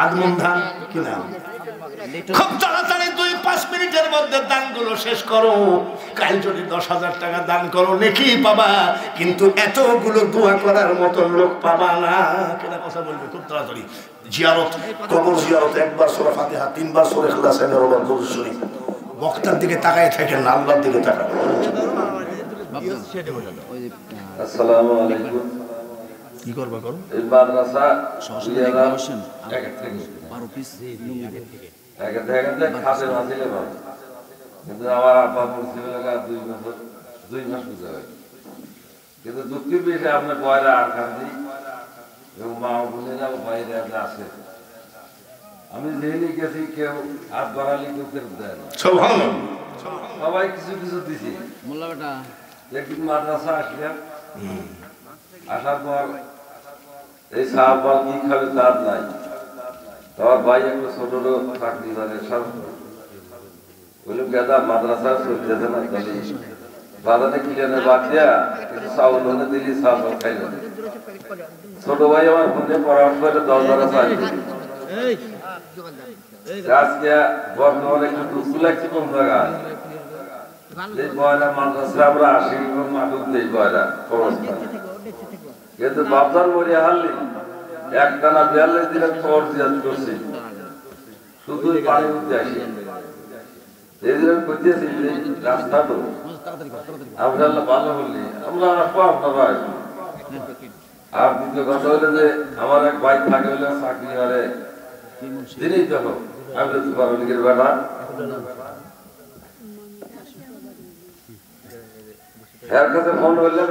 আগমন ধান কিনা। খুব তাড়াতাড়ি 2-5 মিনিটের মধ্যে দানগুলো শেষ করো। কাল যদি 10,000 টাকা দান করো নেকি পাবা, কিন্তু এতগুলো দোয়া করার মতো লোক পাবা না। কেনা কথা বলবে খুব তাড়াতাড়ি। জিয়ারত, কবর জিয়ারত, একবার সূরা ফাতিহা, 3বার সূরা ইখলাস, একবার দুরূদ শরীফ। বক্তার দিকে তাকায় থাকেন না, আল্লাহর দিকে তাকাবেন। আসসালামু আলাইকুম। কি করবা করো? এই মাদ্রাসা খাতে মাঝিলে ভালো, কিন্তু আমার আব্বা মুসলিমের 2 মাস বুঝা হয়। কিন্তু দুঃখের বিষয়ে আপনার বয়রা আর কান্দি এবং মা বোনেরা বাইরে আসে। আমি যেখানে গেছি কেউ হাত বাড়ালি কেউ ফেরত দেয় না, সবাই কিছু কিছু দিছি। একদিন মাদ্রাসা আসলাম, আসার পর এই সাহাব কি খাবে তার নাই। তোমার ভাই একটা ছোট চাকরি করে সব বললাম গেদা মাদ্রাসা চলতেছে না, তাহলে বাজারে কিনে বাদ দিয়া কিছু চাউল হলে দিলি চাউল খাইল। ছোট ভাই আমার ফোনে পরামর্শ করে 10,000 চাইল। আজকে বর্তমানে একটু দুঃখ লাগছে কোন জায়গায় এই বয়রা মাদ্রাসা আমরা আসি এবং মাদুক দেই বয়রা খরচ, কিন্তু বাপদার মরিয়া হারলি একটানা 42 দিনের খবর জিয়াদ করছি, শুধু পানি উঠতে আসি। এই দিন করতেছি রাস্তা তো আমরা ভালো বললি আমরা আপনারা। আর দ্বিতীয় কথা হলো যে আমার এক ভাই থাকে হলে চাকরি করে দিনই যখন আমি তো পারো লিখের বেটা এর কাছে ফোন করলাম,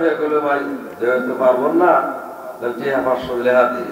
ভাই যেহেতু পারবো না, 500 লেখা দিই।